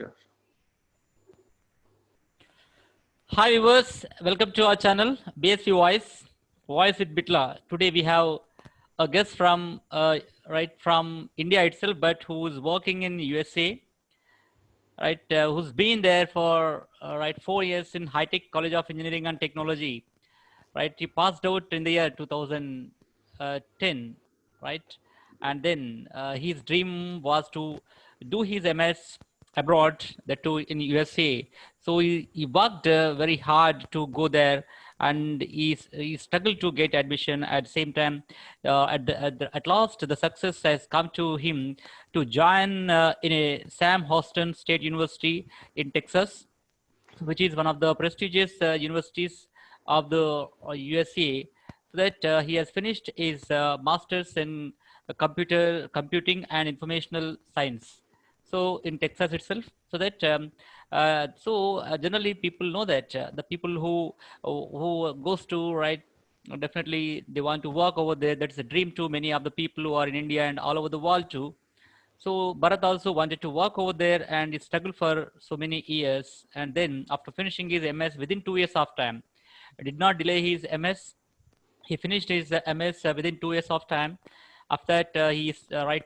sure. Hi viewers, welcome to our channel BSc Voice with Bitla. Today we have a guest from right from India itself, but who is working in USA, right? Who's been there for 4 years in High Tech College of Engineering and Technology, right? He passed out in the year 2010, right? And then his dream was to do his MS abroad, that too in USA. So he worked very hard to go there, and he struggled to get admission. At the same time, at last, the success has come to him to join in a Sam Houston State University in Texas, which is one of the prestigious universities of the USA. So that he has finished his master's in computing and informational science. So in Texas itself. So that generally people know that the people who goes to definitely they want to work over there. That's a dream to many of the people who are in India and all over the world too. So Bharat also wanted to work over there, and he struggled for so many years. And then after finishing his MS within 2 years of time, did not delay his MS. He finished his MS within 2 years of time. After that, he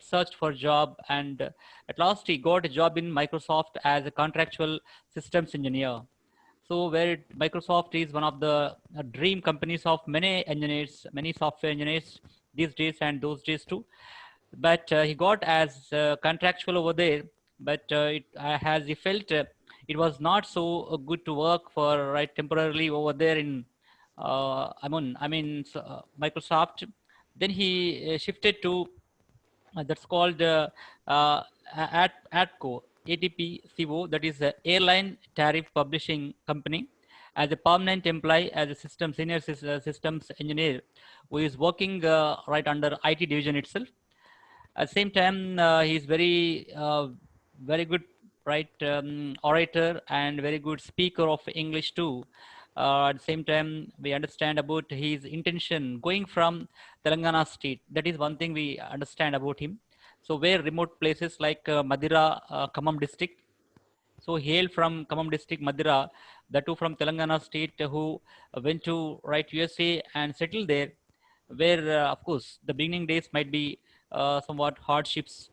searched for a job, and at last he got a job in Microsoft as a contractual systems engineer. So where Microsoft is one of the dream companies of many engineers, many software engineers these days and those days too. But he got as contractual over there, but as he felt it was not so good to work for temporarily over there in Microsoft. Then he shifted to that's called ATCO, ATPCO, that is Airline Tariff Publishing Company, as a permanent employee as a senior systems engineer, who is working right under IT division itself. At the same time, he's very good, orator and very good speaker of English too. At the same time, we understand about his intention going from Telangana state. That is one thing we understand about him. So where remote places like Madira, Khammam district. So he hailed from Khammam district, Madira, the two from Telangana state who went to USA and settled there, where of course the beginning days might be somewhat hardships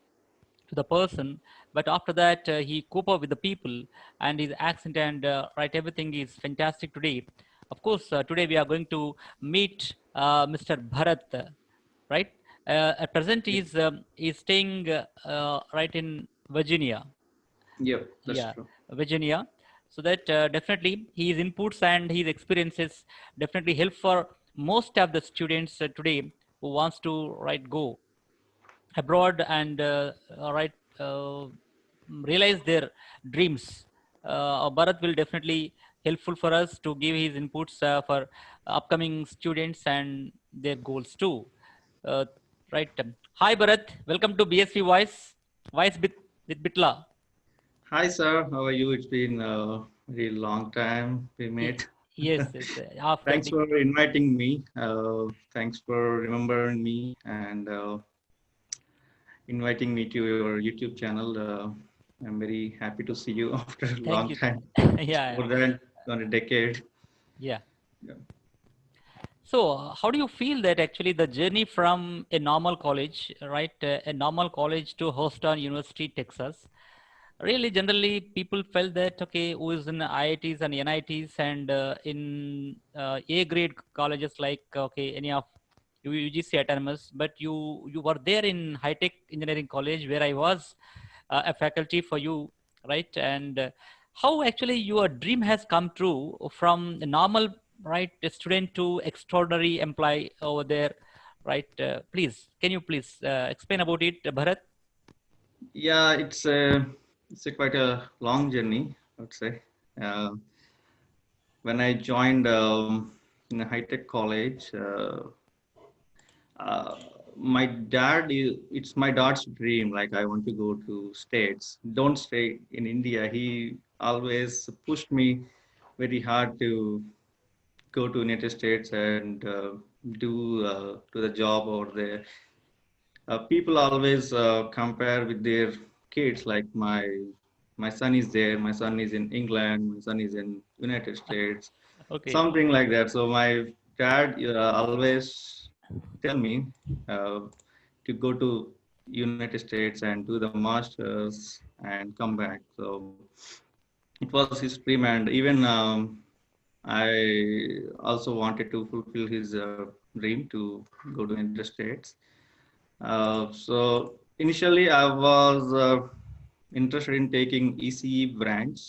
to the person, but after that he cope up with the people, and his accent and everything is fantastic today. Of course, today we are going to meet Mr. Bharat, right? At present, Yeah. he's staying right in Virginia. Yep, that's Yeah, true. Virginia. So that definitely his inputs and his experiences definitely help for most of the students today who wants to go abroad and uh, realize their dreams. Bharat will definitely helpful for us to give his inputs for upcoming students and their goals too. Uh, right. Hi Bharat, welcome to BSV Voice with Bitla. Hi, sir. How are you? It's been a very long time we Y- met. Yes, after Thanks the for inviting me. Thanks for remembering me and inviting me to your YouTube channel. I'm very happy to see you after a thank long you. time. It's Yeah, more than a decade. yeah. Yeah. So, how do you feel that actually the journey from a normal college, a normal college to Houston University, Texas, really generally people felt that okay, who is in IITs and NITs and in A grade colleges like okay, any of UGC autonomous, but you were there in high tech engineering college where I was a faculty for you, right? And how actually your dream has come true from a normal a student to extraordinary employee over there, right? Please, can you please explain about it, Bharat? Yeah, it's a quite a long journey, I would say. Uh, when I joined in a high tech college, uh, my it's my dad's dream. Like I want to go to States. Don't stay in India. He always pushed me very hard to go to United States and do the job over there. People always compare with their kids, like my my son is there, my son is in England, my son is in United States, Okay. something like that. So my dad always tell me uh, to go to United States and do the masters and come back. So it was his dream, and even I also wanted to fulfill his dream to go to United States. So initially, I was interested in taking ECE branch,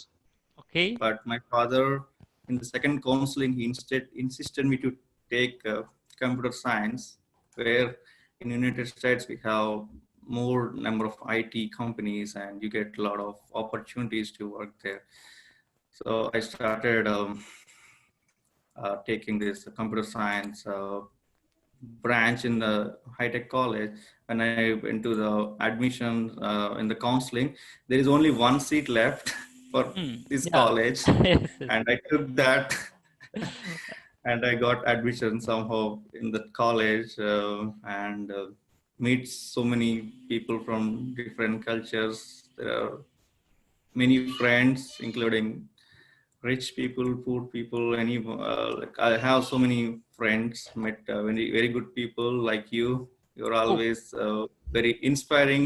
Okay. but my father, in the second counseling, he instead insisted me to take computer science, where in United States we have more number of IT companies and you get a lot of opportunities to work there. So I started taking this computer science branch in the high tech college. When I went to the admission in the counseling, there is only one seat left for this Yeah. college, Yes. Yes. and I took that. And I got admission somehow in the college and meet so many people from different cultures. There are many friends, including rich people, poor people, any like I have so many friends, met very good people like you. You're Oh. always very inspiring.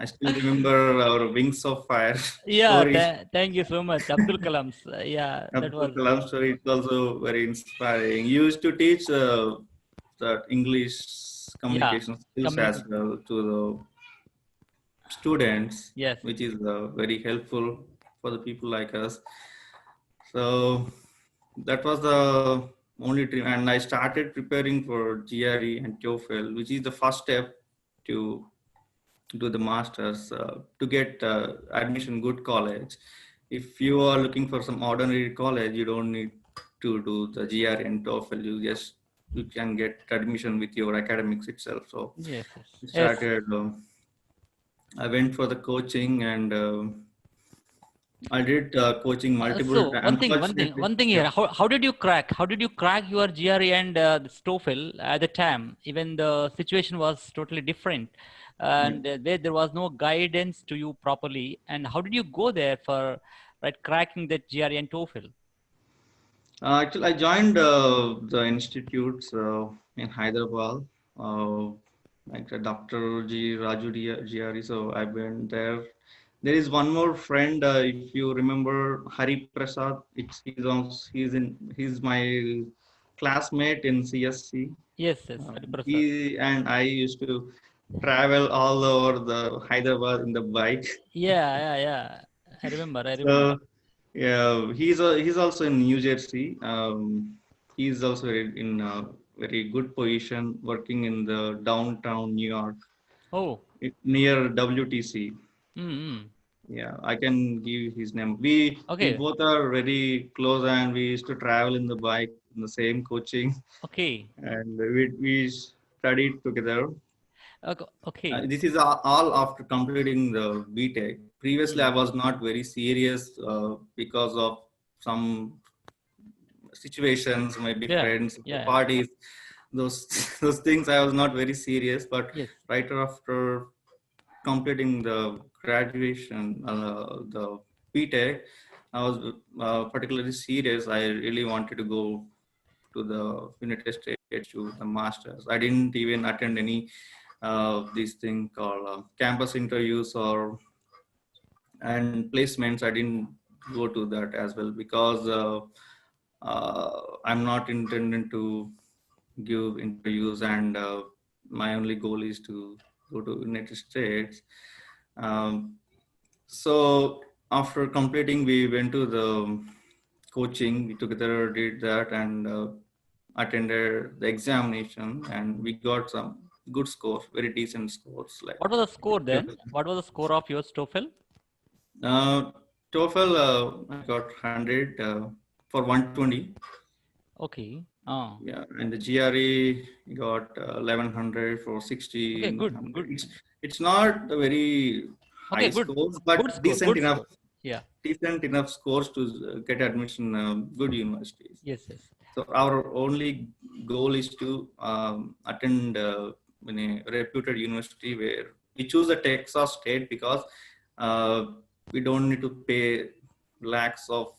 I still remember our Wings of Fire Yeah. story. Thank you so much, Abdul Kalam's. Yeah, that Abdul was. Kalam story is also very inspiring. You used to teach the English Yeah. communication skills as Communication. well to the students, Yes. which is very helpful for the people like us. So that was the only dream, and I started preparing for GRE and TOEFL, which is the first step to do the masters to get admission good college. If you are looking for some ordinary college, you don't need to do the GRE and TOEFL. You can get admission with your academics itself. So Yes. Yes. I Yes. started. I went for the coaching and I did coaching multiple So times. Unfortunately, one thing yeah. here. How did you crack? How did you crack your GRE and the TOEFL at the time? Even the situation was totally different, Yeah. and there was no guidance to you properly. And how did you go there for right cracking that GRE and TOEFL? Actually, I joined the institutes in Hyderabad, uh, like Dr. G. Raju GRE. So I went there. There is one more friend, if you remember, Hari Prasad. He's my classmate in CSC. Yes, yes, Hari Prasad. He and I used to travel all over the Hyderabad in the bike. Yeah, yeah, yeah. I remember. I remember. So yeah, he's also in New Jersey. He's also in a very good position, working in the downtown New York, Oh. near WTC. Mm-hmm. Yeah, I can give his name. We Okay. both are very close, and we used to travel in the bike in the same coaching, Okay. and we studied together. Okay. This is all after completing the BTech. Previously, I Mm. was not very serious because of some situations, maybe Yeah. friends, Yeah. parties, those those things. I was not very serious. But Yes. right after completing the graduation, the BTech, I was particularly serious. I really wanted to go to the United States to the masters. I didn't even attend any this thing called campus interviews or and placements. I didn't go to that as well because I'm not intending to give interviews, and my only goal is to go to United States. Um, so after completing, we went to the coaching. We together did that and attended the examination, and we got some good scores, very decent scores, like What was the score then? What was the score of your TOEFL? uh, TOEFL. I got 100 for 120. Okay. Oh. Yeah, and the GRE got 1100 for 60 Okay. in Good. 100. Good. It's not a very Okay. high Good. scores, but Good score. Good score. Yeah. decent enough scores to get admission good universities. Yes. Yes. So our only goal is to attend in a reputed university where we choose the Texas state because uh, we don't need to pay lakhs of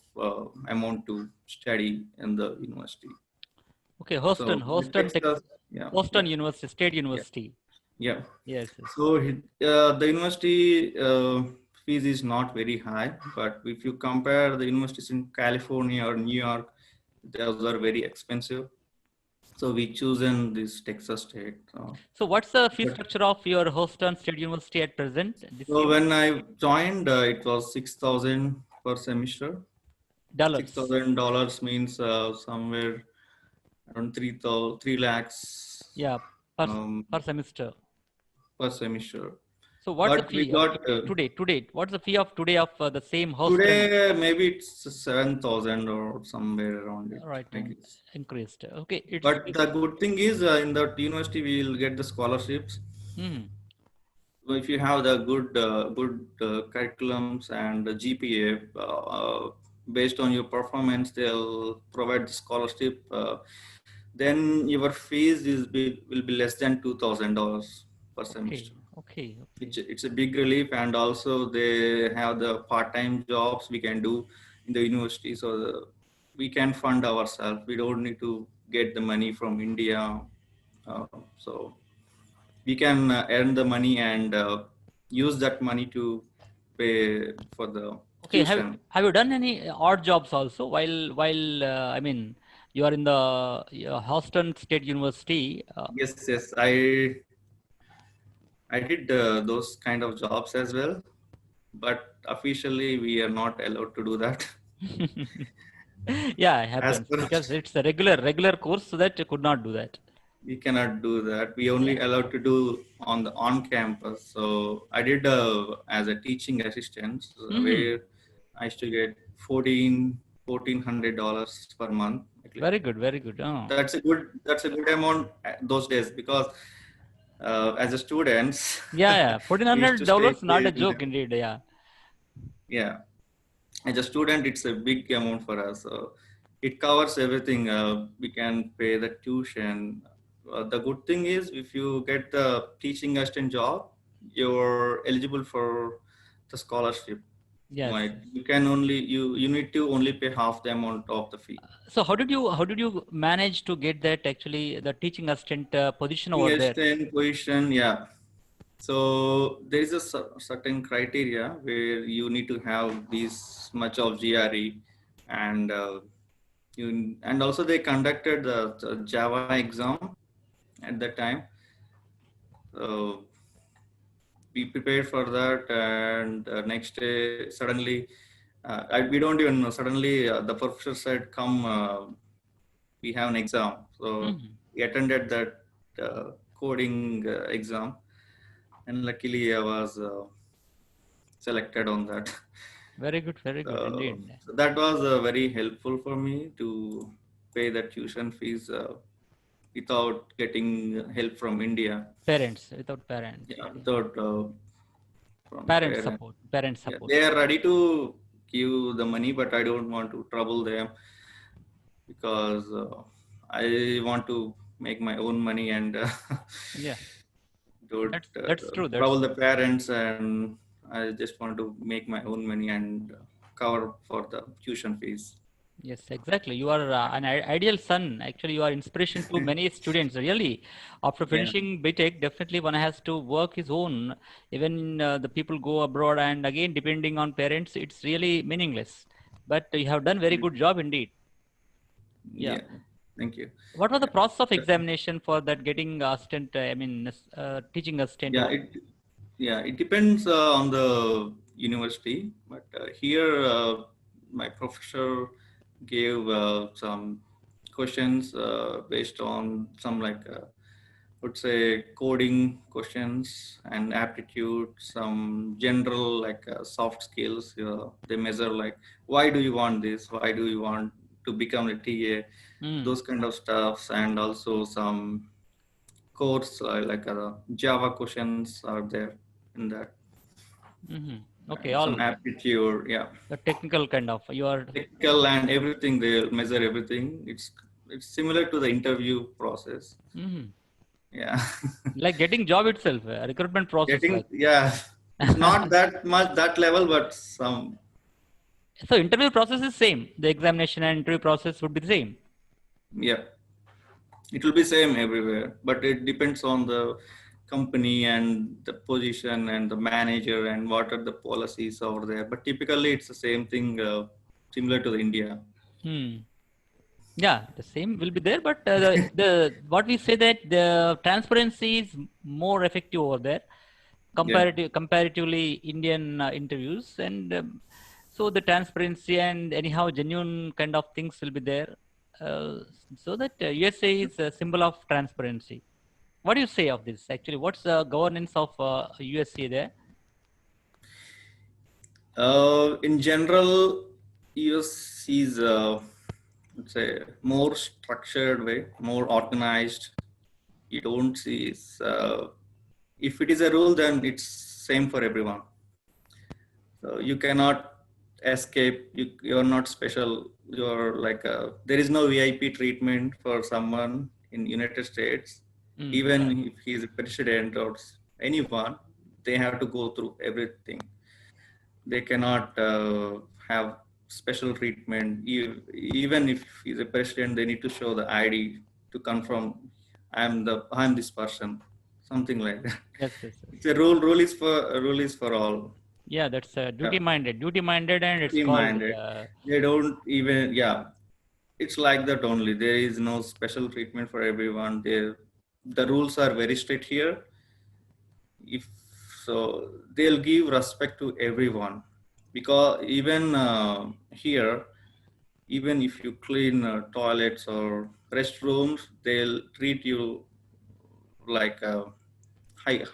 amount to study in the university. Okay, So it takes us, yeah, Houston University, State yeah, University. yeah. Yes, yes. So the university fees is not very high, but if you compare the universities in California or New York, those are very expensive. So we chosen this Texas State. So what's the fee But structure of your Houston State University at present this so year? when I joined, it was 6,000 per semester. Dollars. $6,000 means somewhere around 3 lakhs Yeah, um, per semester. per semester. So what's the But we fee of got today? What's the fee of today of the same Houston? today maybe it's 7,000 or somewhere around it, Right, I guess. increased. Okay, it's But the good thing is in that university we will get the scholarships. Mhm. If you have the good curriculums and the GPA, based on your performance, they'll provide the scholarship. Then your fees will be less than $2,000 per semester. Okay. It's a big relief, and also they have the part-time jobs we can do in the university, so we can fund ourselves. We don't need to get the money from India, so we can earn the money and use that money to pay for the Okay, tuition. have you done any odd jobs also while I mean you are in the Houston State University? Yes, I did those kind of jobs as well, but officially we are not allowed to do that. Yeah, it As happens per because it's a regular course, so that you could not do that. we cannot do that. We only allowed to do on campus. So I did as a teaching assistant, where I used to get $1,400 per month. Very good. Oh. That's a good amount those days, because as a student Yeah. we used to $1,400, not a joke indeed. Yeah. yeah, as a student it's a big amount for us. So it covers everything. We can pay the tuition. The good thing is if you get the teaching assistant job, you're eligible for the scholarship. Yes. Like you need to only pay half the amount of the fee. So how did you manage to get that actually the teaching assistant position over there? Assistant position, yeah. So there is a certain criteria where you need to have this much of GRE, and and also they conducted the Java exam at that time. So we prepared for that, and next day suddenly, we don't even know. Suddenly the professor said, "Come, we have an exam." So we attended that coding exam, and luckily I was selected on that. Very good indeed. So that was very helpful for me to pay the tuition fees without getting help from India. Without parents. Yeah, without from Parent parents. support. Yeah, they are ready to give the money, but I don't want to trouble them, because I want to make my own money and Yeah. don't That's true. trouble the parents, and I just want to make my own money and cover for the tuition fees. Yes, exactly. You are an ideal son. Actually, you are inspiration to many students. Really, after finishing BTech, definitely one has to work his own. Even the people go abroad, and again, depending on parents, it's really meaningless. But you have done very good job indeed. Yeah. Thank you. What was the process of examination for that getting assistant? Teaching assistant. It depends on the university, but here my professor gave some questions based on some would say coding questions and aptitude, some general soft skills. They measure like, why do you want this? Why do you want to become a TA? Those kind of stuffs, and also some course Java questions are there in that. Okay, and some aptitude, yeah. The technical kind of Technical and everything, they'll measure everything. It's similar to the interview process. Yeah. Like getting job itself, recruitment process. Yeah. It's not that much that level, but some. So interview process is same. The examination and interview process would be the same. Yeah, it will be same everywhere, but it depends on the company and the position and the manager and what are the policies over there. But typically, it's the same thing, similar to the India. Hmm. Yeah, the same will be there, but the what we say that the transparency is more effective over there, Yeah. comparatively Indian interviews, and so the transparency and anyhow genuine kind of things will be there. Uh, so that USA is a symbol of transparency. What do you say of this? Actually, what's the governance of USA there? In general, US is, let's say, more structured way, more organized. You don't see, if it is a rule, then it's same for everyone. So you cannot escape. You're not special. You're like there is no VIP treatment for someone in United States. Even Yeah. if he's a president or anyone, they have to go through everything. They cannot have special treatment. Even if he's a president, they need to show the ID to confirm I'm this person, something like that. Yes, yes, yes. It's a rule. Rule is for all. Yeah, that's Yeah. duty minded, and it's Team called. minded. They don't even, yeah, it's like that only. There is no special treatment for everyone. The rules are very strict here. If so, they'll give respect to everyone, because even here, even if you clean toilets or restrooms, they'll treat you like a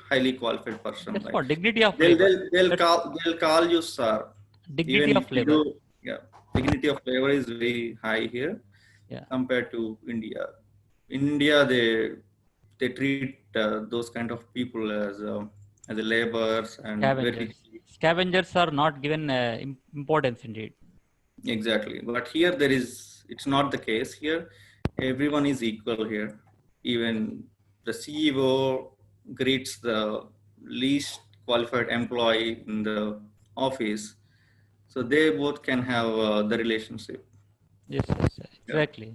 highly qualified person. That's Like for dignity of they'll labor. they'll they'll That's call they'll call you sir. dignity Even if of you labor. do, yeah, dignity of labor is very high here Yeah. compared to India. In India, they treat those kind of people as a laborers and very. Scavengers. Scavengers are not given importance indeed. Exactly. But here it's not the case here. Everyone is equal here. Even the CEO greets the least qualified employee in the office. So they both can have the relationship. Yes, yes, Yeah, exactly.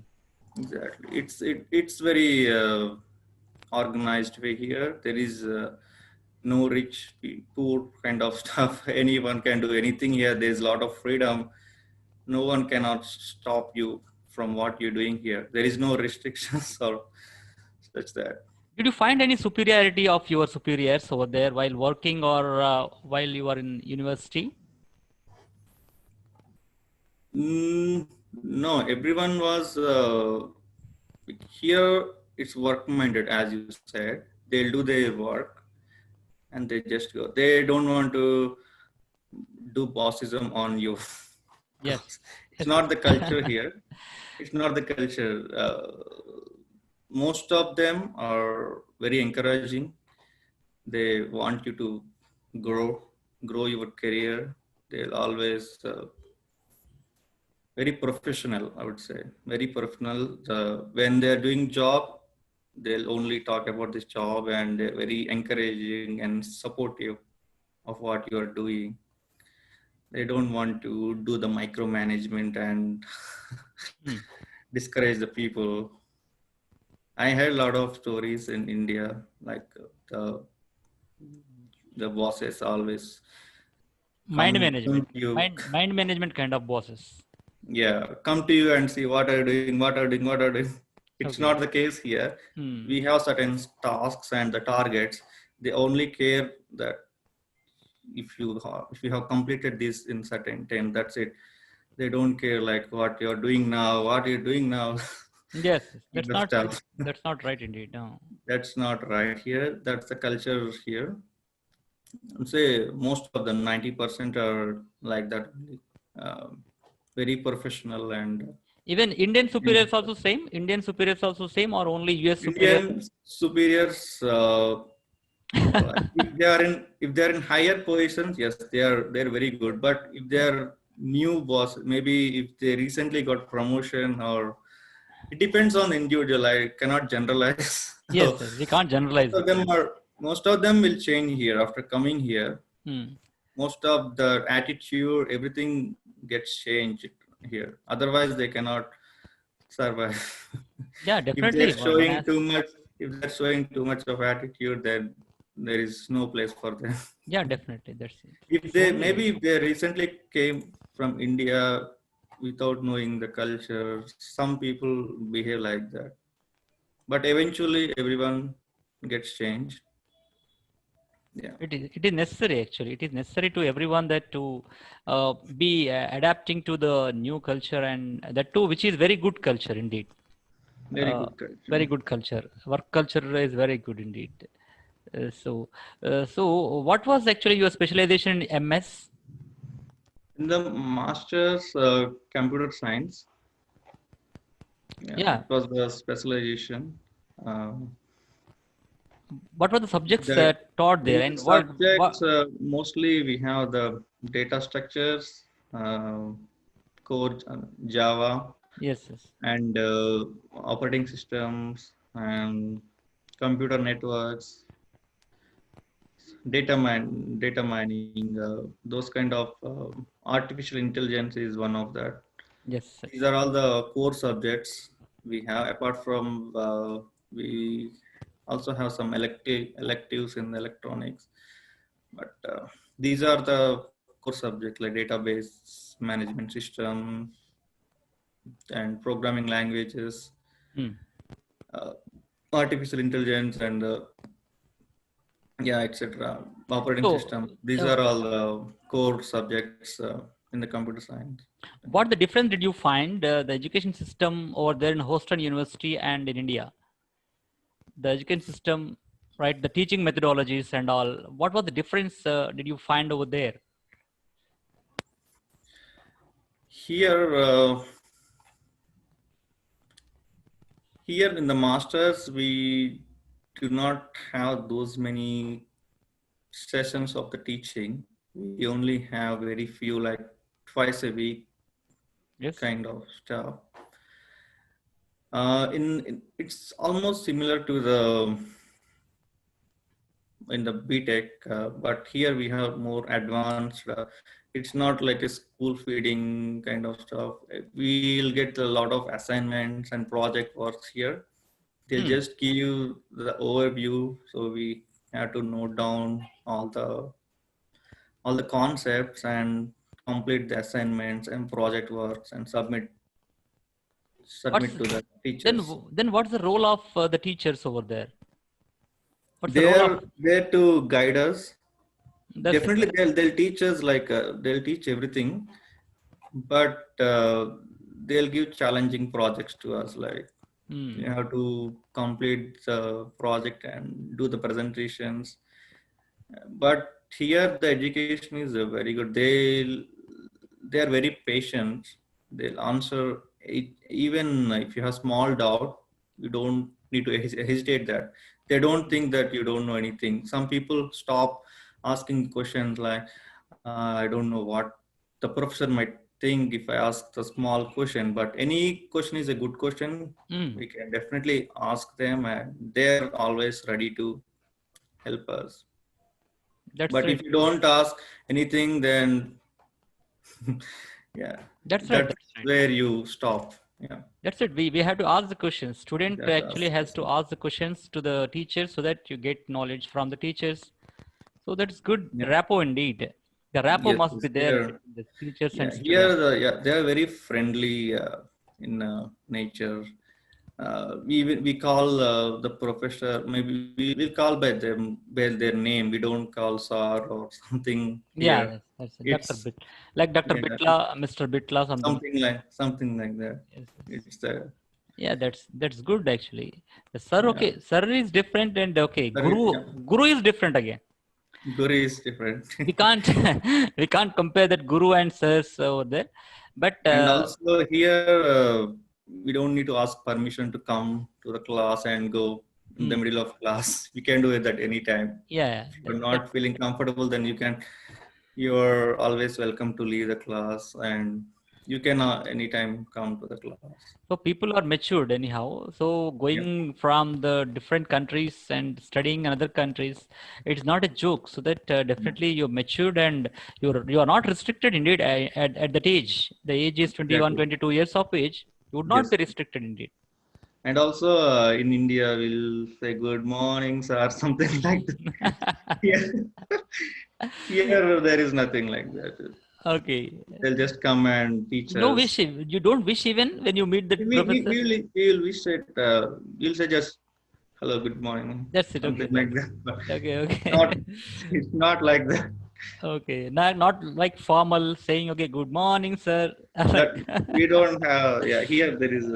exactly. It's very organized way here. There is no rich, poor kind of stuff. Anyone can do anything here. There's a lot of freedom. No one cannot stop you from what you're doing here. There is no restrictions or such that. Did you find any superiority of your superiors over there while working or while you are in university? No, everyone was here. It's work minded, as you said. They'll do their work and they just go. They don't want to do bossism on you. Yes. It's not the culture here. It's not the culture. Most of them are very encouraging. They want you to grow your career. They'll always very professional, I would say, very professional. When they're doing job, they'll only talk about this job, and they're very encouraging and supportive of what you are doing. They don't want to do the micromanagement and discourage the people. I heard a lot of stories in India, like the bosses always Mind come management. to you. Mind management kind of bosses. Yeah, come to you and see what are you doing, what are you doing, what are you doing. It's Okay. not the case here. Hmm. We have certain tasks and the targets. They only care that if you have completed this in certain time, that's it. They don't care like what you're doing now, what you're doing now. Yes, Kind that's of not stuff. that's not right indeed. No. That's not right here. That's the culture here. I'd say most of the 90% are like that. Um, Very professional and Even Indian superiors also same. Indian superiors also same, or only US superiors? Indian superiors, if they are in higher positions, yes, they're very good. But if they are new boss, maybe if they recently got promotion, or it depends on the individual. I cannot generalize. Yes, So yes. We can't most generalize of it. them are most of them will change here after coming here. Mm. Most of the attitude, everything gets changed here. Otherwise, they cannot survive. Yeah, If they're definitely. One showing has. too much, if they're showing too much of attitude, then there is no place for them. Yeah, definitely. That's it. If It's they only. maybe if they recently came from India without knowing the culture, some people behave like that. But eventually, everyone gets changed. Yeah, It is necessary actually. It is necessary to everyone that to be adapting to the new culture, and that too, which is very good culture indeed. very Uh, good culture. Very good culture. Work culture is very good indeed. So what was actually your specialization in MS? In the master's computer science, yeah, Yeah. it was the specialization. Um, What were the subjects the taught there, in the and what? subjects mostly we have the data structures, uh, core Java, Yes, yes. and operating systems and computer networks, data mining, those kind of artificial intelligence is one of that. Yes, These yes. are all the core subjects we have. Apart from we also have some electives in electronics, but these are the core subjects like database management system and programming languages, Hmm. uh, artificial intelligence, and yeah, etc. Operating So, system. These uh, are all the core subjects in the computer science. what the difference did you find the education system over there in Houston University and in India? The education system, right? The teaching methodologies and all. What was the difference did you find over there? Here, here in the masters, we do not have those many sessions of the teaching. We only have very few, like twice a week Yes. kind of stuff. It's almost similar to the in the BTech, but here we have more advanced. It's not like a school feeding kind of stuff. We'll get a lot of assignments and project works here. They'll Hmm. just give you the overview, so we have to note down all the concepts and complete the assignments and project works and What's submit to the then? teachers. Then what's the role of the teachers over there? What's the role of? They're there to guide us. That's it. Definitely, they'll teach us like they'll teach everything, but they'll give challenging projects to us. Like you Hmm. have to complete the project and do the presentations. But here, the education is very good. They are very patient. They'll answer it, even if you have small doubt. You don't need to hesitate that. They don't think that you don't know anything. Some people stop asking questions like, I don't know what the professor might think if I ask the small question. But any question is a good question. Hmm. We can definitely ask them, and they're always ready to help us. That's But right. if you don't ask anything, then yeah, That's right. that's That's right. where you stop. Yeah, That's it. We have to ask the questions. Student that's actually us. has to ask the questions to the teachers so that you get knowledge from the teachers. So that's good Yeah, rapport indeed. The rapport yes, must yes. be there Here, between the teachers and yeah, students. here, yeah, they are very friendly in nature. We call the professor, maybe we'll call by their name. We don't call sir or something Yeah, here. that's it. Dr. It's Bit, like Dr. yeah, Bitla, Mr. Bitla, something. something like that. Yes, yes. It's the Yeah, that's good actually. The sir, yeah. okay, sir is different, and okay, Yeah, guru is different again. Guru is different. We can't we can't compare that guru and sirs over there, but And also here, we don't need to ask permission to come to the class and go in the hmm, middle of class. We can do it at any time. yeah, If you're that not feeling comfortable, then you're always welcome to leave the class. And You can anytime come to the class. So people are matured anyhow. So Yeah. going from the different countries and studying in other countries, it's not a joke. So that definitely you're matured and you are not restricted indeed at that age. The age is 21, Exactly. 22 years of age. You would not Yes. be restricted indeed. And also in India, we'll say good mornings or something like that. Here, here there is nothing like that. Okay. They'll just come and teach No wish. us. You don't wish even when you meet the professor. We will wish it. We'll say just hello, good morning, That's it. Okay. something like that. But Okay. not, Okay. it's not like that. Okay. Not like formal saying, okay, good morning, sir. That Like, we don't have. Yeah, here there is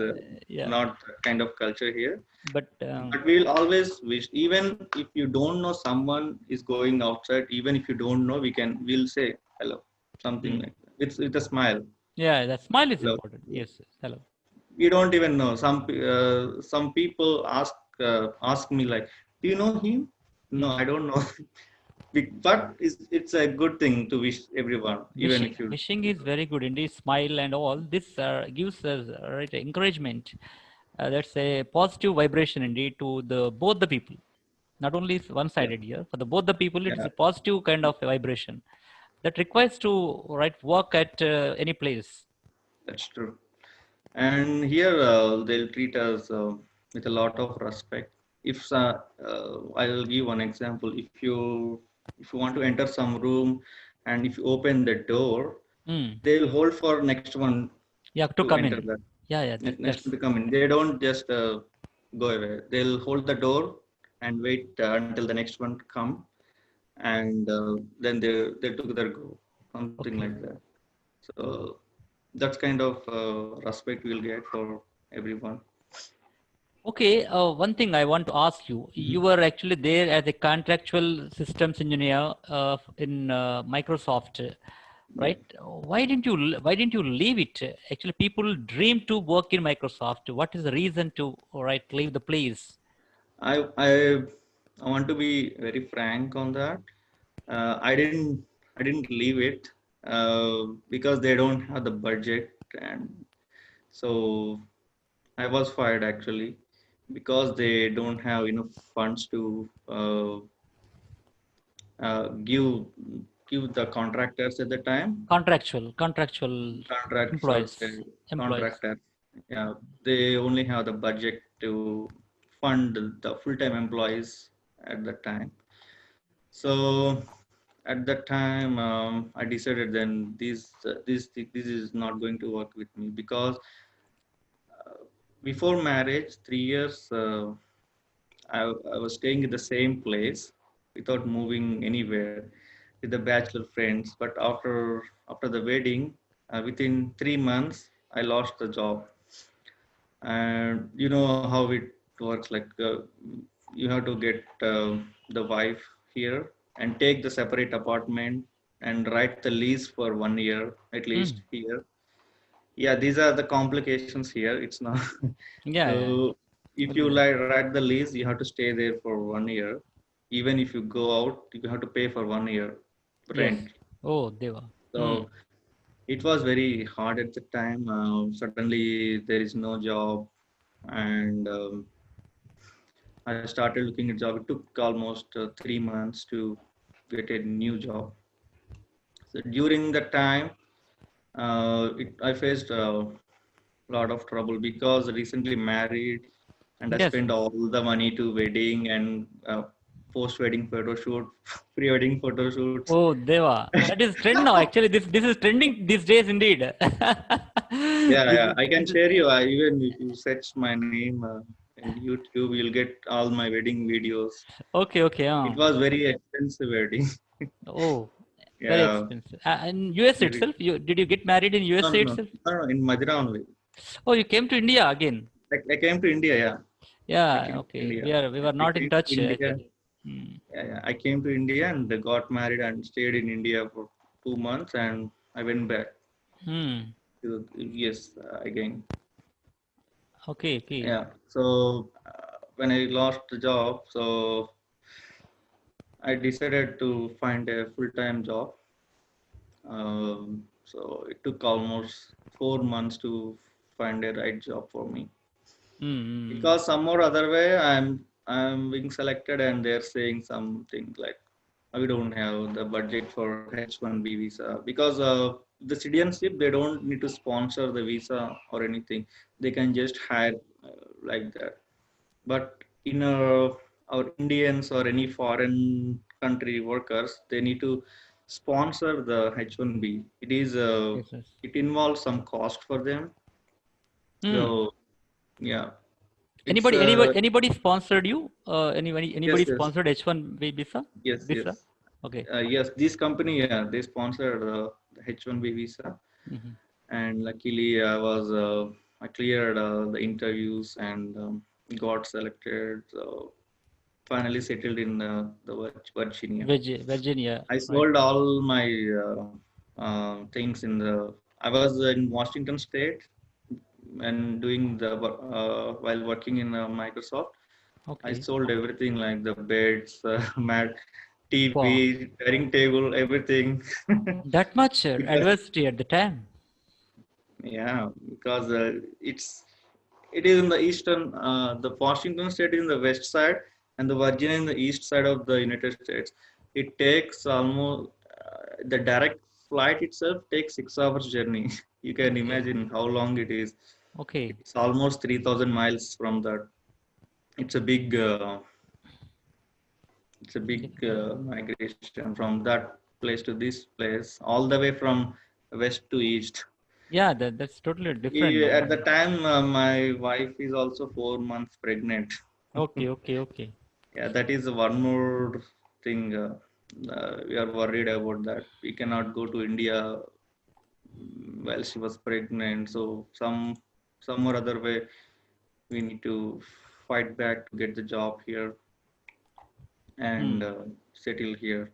yeah. not that kind of culture here. But But we'll always wish, even if you don't know someone is going outside, even if you don't know, we'll say hello, something hmm. like that. It's with a smile. Yeah, that smile is Hello. important. Yes. Yes. Hello. We don't even know. Some people ask me like, "Do you know him?" No, Hmm. I don't know. But it's a good thing to wish everyone, even Wishing, if you. wishing is very good indeed. Smile and all this gives us right encouragement. That's a positive vibration indeed to the both the people. Not only Yeah, one-sided here for the both the people. It is yeah, a positive kind of a vibration that requires to right work at any place. that's true. And here they'll treat us with a lot of respect. If I'll give one example. If you want to enter some room, and if you open the door, Hmm. they'll hold for next one Yeah, to to come enter in. that. Yeah, yeah, Next one that's to come in. They don't just go away. They'll hold the door and wait until the next one to come, and then they together go, something like okay. that. So that's kind of respect we'll get for everyone. Okay, one thing I want to ask you. You Mhm. were actually there as a contractual systems engineer in Microsoft, Yeah, right? Why didn't you leave it? Actually, people dream to work in Microsoft. What is the reason to right leave the place? I I I want to be very frank on that. I didn't leave it because they don't have the budget, and so I was fired actually because they don't have enough funds to give the contractors at the time. Contractual Contracts, I would say, employees. contractors. Yeah, they only have the budget to fund the full-time employees at that time. So at that time, I decided then this is not going to work with me because before marriage, 3 years, I was staying in the same place without moving anywhere with the bachelor friends. But after the wedding, within 3 months, I lost the job. And you know how it works. Like you have to get the wife here and take the separate apartment and write the lease for 1 year at least Hmm. here. Yeah, these are the complications here. It's not. Yeah, yeah. So if Will you be there. like write the lease, you have to stay there for 1 year. Even if you go out, you have to pay for 1 year Yes. rent. Oh, Deva. Hmm. So it was very hard at the time. Suddenly there is no job, and I started looking at job. It took almost 3 months to get a new job. So during that time, I faced a lot of trouble because recently married, and I Yes. spent all the money to wedding and post-wedding photo shoot, pre-wedding photo shoots. Oh, Deva. That is trend now. Actually, this is trending these days indeed. Yeah, This yeah, is, I can this is, share you. Even if you search my name in YouTube, you'll get all my wedding videos. okay, okay. It was very expensive wedding. Oh, very Yeah, expensive. In US very. itself, did you get married in No, USA no, no, itself? no, no, in Madura only. Oh, you came to India again. I came to India. Yeah, I Yeah, came to okay. India. We were I not in came to touch India. actually. Hmm. Yeah, yeah. I came to India and got married and stayed in India for 2 months, and I went back Hmm. to yes again. Okay, okay. Yeah. So when I lost the job, so I decided to find a full-time job. So it took almost 4 months to find a right job for me. Mm. Because some or other way I'm being selected and they're saying something like we don't have the budget for H1B visa because the citizenship they don't need to sponsor the visa or anything. They can just hire like that. But in our Indians or any foreign country workers, they need to sponsor the H1B. Yes, yes. It involves some cost for them. Mm. So yeah, it's Anybody sponsored you? yes, Anybody yes, sponsored H1B visa? yes, Visa? yes. Okay. Yes, this company, yeah, they sponsored the H1B visa, Hmm. and luckily I cleared the interviews and got selected. So finally settled in Virginia. Virginia, I right? sold all my things in the. I was in Washington State and doing while working in Microsoft. I Okay. sold everything like the beds, mat, Wow. TV, dining table, everything. That much Because adversity at the time. yeah, because it is in the eastern. The Washington State is in the west side, and the Virginia in the east side of the United States. It takes almost the direct flight itself takes 6 hours journey. You can Okay. imagine how long it is. Okay. It's almost 3,000 miles from that. It's a big. It's a big migration from that place to this place, all the way from west to east. Yeah, that's totally different. No? At the time, my wife is also 4 months pregnant. Okay. Okay. Okay. Yeah, that is one more thing we are worried about that. We cannot go to India while she was pregnant. So some or other way we need to fight back to get the job here and Hmm. settle here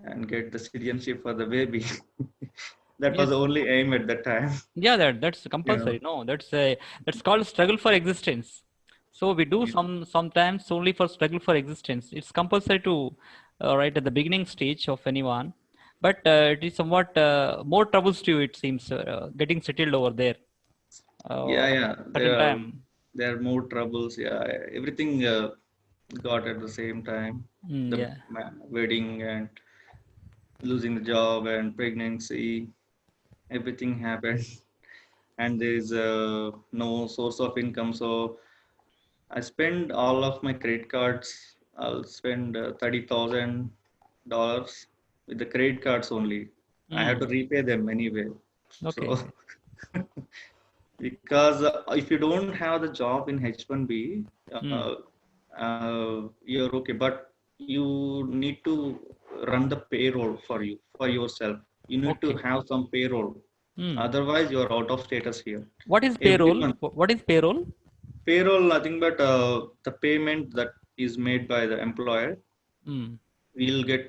and get the citizenship for the baby. That was the Yes. only aim at that time. Yeah, that's Yeah. compulsory. No, that's called struggle for existence. So we do Yeah. sometimes only for struggle for existence. It's compulsory to right at the beginning stage of anyone, but it is somewhat more troubles to you. It seems getting settled over there. Yeah, yeah. Certain time. There are more troubles. Yeah, everything got at the same time. Mm, The yeah. wedding and losing the job and pregnancy, everything happened, and there is no source of income. So I spend all of my credit cards. I'll spend $30,000 with the credit cards only. I have to Mm, repay them anyway. okay. So because if you don't have the job in H1B, Mm, you're okay, but you need to run the payroll for yourself. You need to okay. have some payroll. Mm. Otherwise, you are out of status here. What is Every payroll? month, What is payroll? payroll nothing but the payment that is made by the employer. Mm, We'll get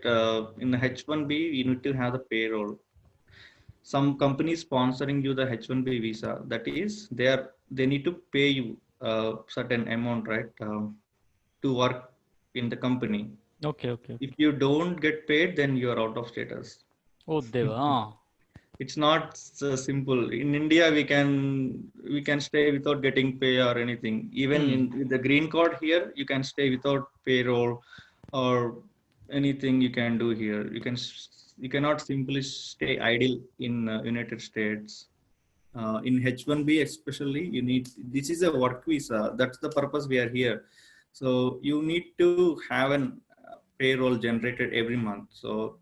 in the H1B. You need to have the payroll. Some companies sponsoring you the H1B visa. That is, they need to pay you a certain amount, right, to work in the company. okay. Okay. If Okay. you don't get paid, then you are out of status. Oh, Deva. Ah. It's not so simple. In India, we can stay without getting pay or anything. Even Mm, in with the green card here, you can stay without payroll or anything you can do here. You cannot simply stay idle in United States. In H1B especially, you need this is a work visa. That's the purpose we are here. So you need to have an payroll generated every month. So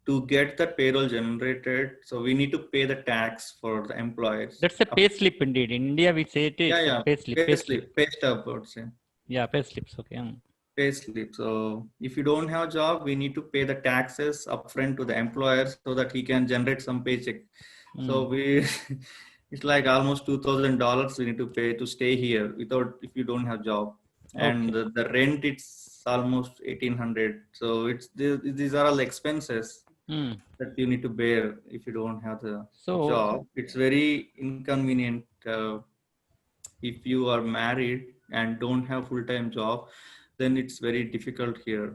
to get that payroll generated, so we need to pay the tax for the employers. that's a pay slip indeed. In India, we say Yeah, it's a yeah, pay slip. pay Pay slip. slip, pay stub, I would say. Yeah, pay slips. Okay. Mm. Pay slip. So if you don't have a job, we need to pay the taxes upfront to the employer so that he can generate some paycheck. So Mm. it's like almost $2,000 we need to pay to stay here without if you don't have job, and Okay. the rent it's almost 1,800. So these are all expenses Mm. that you need to bear if you don't have the So, job. It's very inconvenient if you are married and don't have full-time job, then it's very difficult here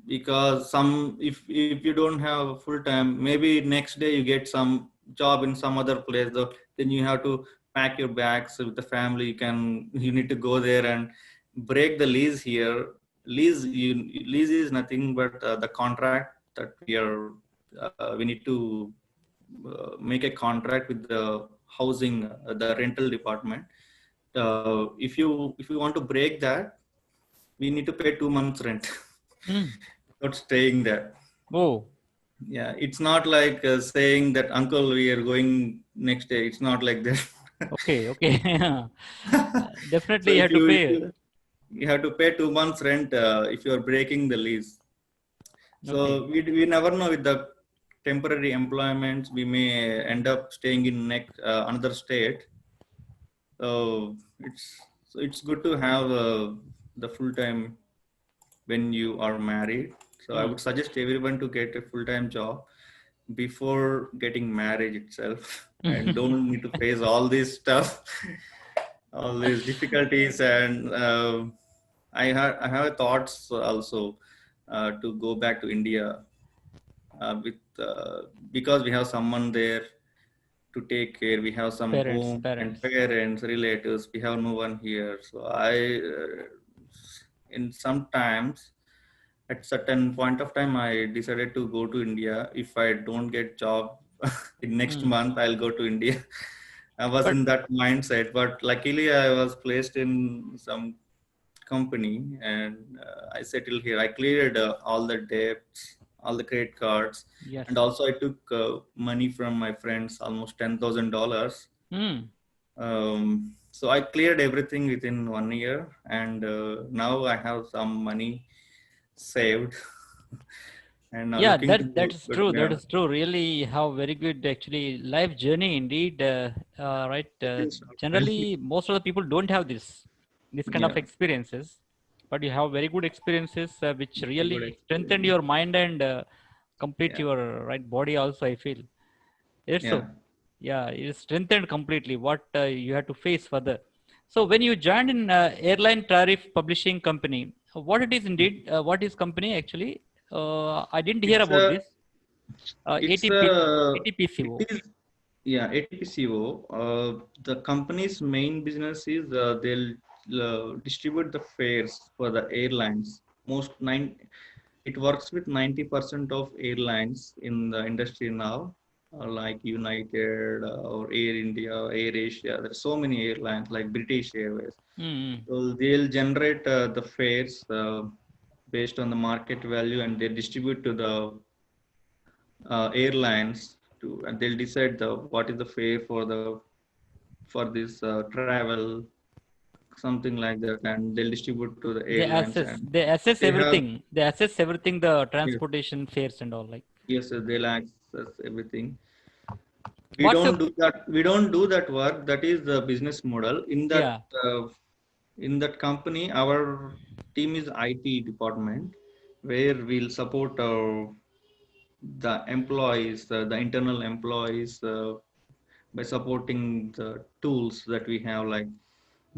because some if you don't have full time, maybe next day you get some job in some other place, then you have to pack your bags with the family. You need to go there and break the lease here. Lease is nothing but the contract that we need to make a contract with the housing, the rental department. If you want to break that, we need to pay 2 months rent Mm. without staying there. Oh, Yeah, it's not like saying that uncle we are going next day. It's not like that. okay, okay. So Definitely you have to if pay. you have to pay 2 months rent if you are breaking the lease. Okay. So we never know with the temporary employments we may end up staying in next another state. So it's good to have the full time when you are married. So I Mm. would suggest everyone to get a full time job before getting married itself, and don't need to face all this stuff, all these difficulties. And I have thoughts also to go back to India with because we have someone there to take care. We have some Parents, home and parents. parents, relatives. We have no one here. So in sometimes, at certain point of time, I decided to go to India. If I don't get job in next Mm. month, I'll go to India. I was But in that mindset, but luckily I was placed in some company, and I settled here. I cleared all the debts, all the credit cards, yes. and also I took money from my friends, almost $10,000. Mm. So I cleared everything within 1 year, and now I have some money saved, and Yeah, looking to that is go. true. That Yeah, is true. Really, how very good actually life journey indeed. Right. yes, Generally, most of the people don't have this kind of yeah, experiences, but you have very good experiences which very good really strengthen experience. your mind and complete Yeah, your right body also. I feel it's yeah. so. Yeah, it is strengthened completely. What you have to face further. So when you joined in airline tariff publishing company, what it is indeed? What is company actually? I didn't hear It's about a this. it's ATP, a it ATPCO. is Yeah, ATPCO. The company's main business is they'll distribute the fares for the airlines. Most nine, it works with 90% of airlines in the industry now, like United or Air India, Air Asia. There's so many airlines like British Airways. Mm-hmm. So they'll generate the fares based on the market value, and they distribute to the airlines to, and they'll decide the what is the fare for this travel, something like that, and they'll distribute to the airlines, and They assess they have everything. They assess everything, the yes, transportation fares and all. Like, yes, they'll access everything. We what's don't the, do that. We don't do that work. That is the business model. yeah. In that company, our team is IT department, where we'll support the employees, the internal employees, by supporting the tools that we have like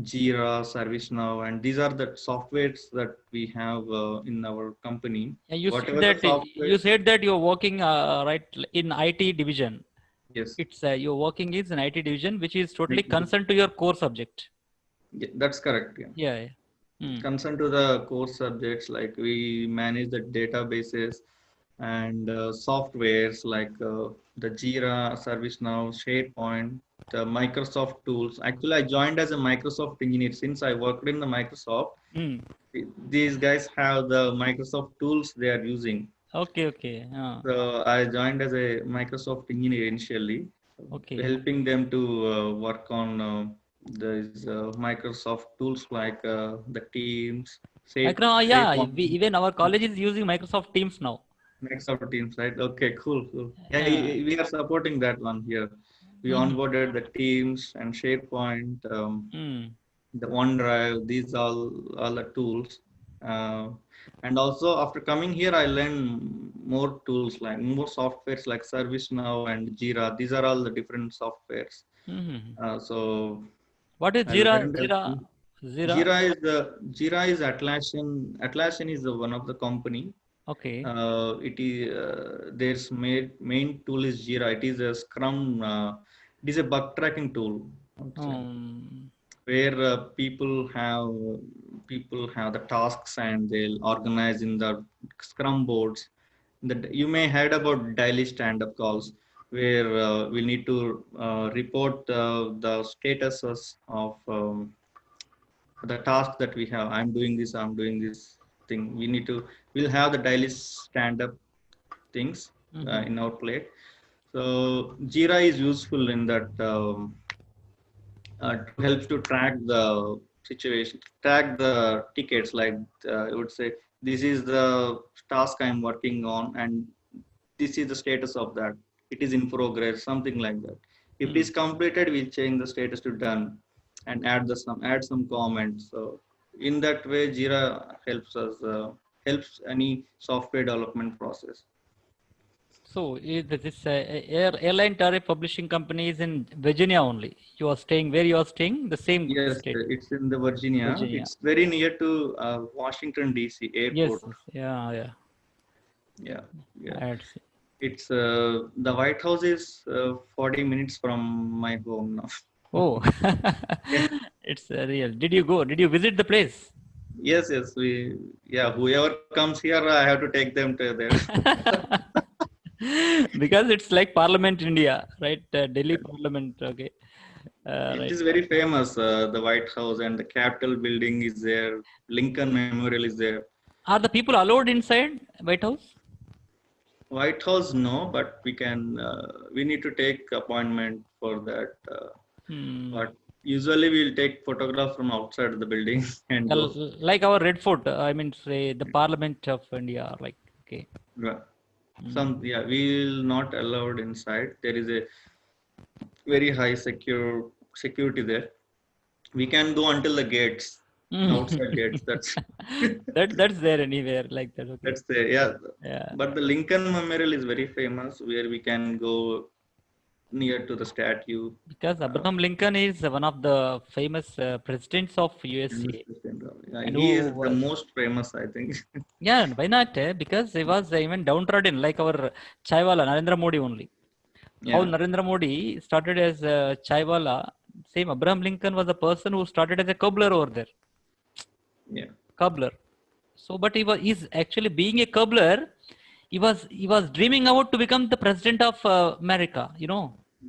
Jira, ServiceNow, and these are the softwares that we have in our company. Yeah, Whatever the you softwares, said that you're working right in IT division. yes, It's you're working is an IT division which is totally IT. concerned to your core subject. Yeah, that's correct. Yeah. Yeah. Yeah. Mm. Concern to the core subjects, like we manage the databases and softwares like the Jira, ServiceNow, SharePoint, the Microsoft tools. Actually, I joined as a Microsoft engineer. Since I worked in the Microsoft, Mm. these guys have the Microsoft tools they are using. Okay. Okay. So I joined as a Microsoft engineer initially, Okay. helping them to work on these Microsoft tools like the Teams, Yeah. SharePoint, Even our college is using Microsoft Teams now. Microsoft Teams, right? Okay, cool, cool. Yeah, Yeah. we are supporting that one here. We Mm-hmm. onboarded the Teams and SharePoint, Mm. the OneDrive. These all the tools. Uh, and also after coming here, I learned more tools like more softwares like ServiceNow and Jira. These are all the different softwares. Mm-hmm. So What is I Jira? learned Jira? that Jira? Jira is Atlassian. Atlassian is the one of the company. Okay. It is there's main tool is Jira. It is a Scrum. It is a bug tracking tool, I would say, Um, where people have the tasks and they'll organize in the Scrum boards. You may heard about daily stand-up calls where we need to report the statuses of the task that we have. I'm doing this thing. We'll have the daily stand-up things mhm. in our plate. So Jira is useful in that to helps to track the situation, track the tickets. Like I would say, this is the task I'm working on, and this is the status of that. It is in progress, something like that. If it Hmm. is completed, we'll change the status to done, and add some comments. So in that way, Jira helps us helps any software development process. So this airline tariff publishing company is in Virginia only. You are staying where you are staying, the same Yes, state, it's in the Virginia. Virginia. It's very near to Washington D.C. Yes, airport. yes, yeah, yeah. Yeah, yeah. I had seen. It's the White House is 40 minutes from my home now. Oh, Yeah. it's real. Did you go? Did you visit the place? Yes, yes. Yeah. Whoever comes here, I have to take them to there. Because it's like Parliament India, right? Delhi Parliament. Okay, It right. is very famous. The White House and the Capitol building is there. Lincoln Memorial is there. Are the people allowed inside White House? White House, no, but we can. We need to take appointment for that. Hmm. But usually we'll take photograph from outside the building and go. Like our Red Fort. I mean, say the Parliament of India. Like, okay. Yeah. Hmm. Yeah, we'll not allowed inside. There is a very high security there. We can go until the gates, outside gates. That's That's there anywhere like that. Okay. that's the yeah. Yeah. But the Lincoln Memorial is very famous, where we can go near to the statue. Because Uh, Abraham Lincoln is one of the famous presidents of famous USA, president. Yeah, and he who is the was, most famous, I think. yeah, why not? Because he was even downtrodden, like our Chaiwala, Narendra Modi only. How Yeah, Narendra Modi started as Chaiwala, same Abraham Lincoln was a person who started as a cobbler over there. yeah, Cobbler. So, but he's actually being a cobbler. He was dreaming about to become the president of America.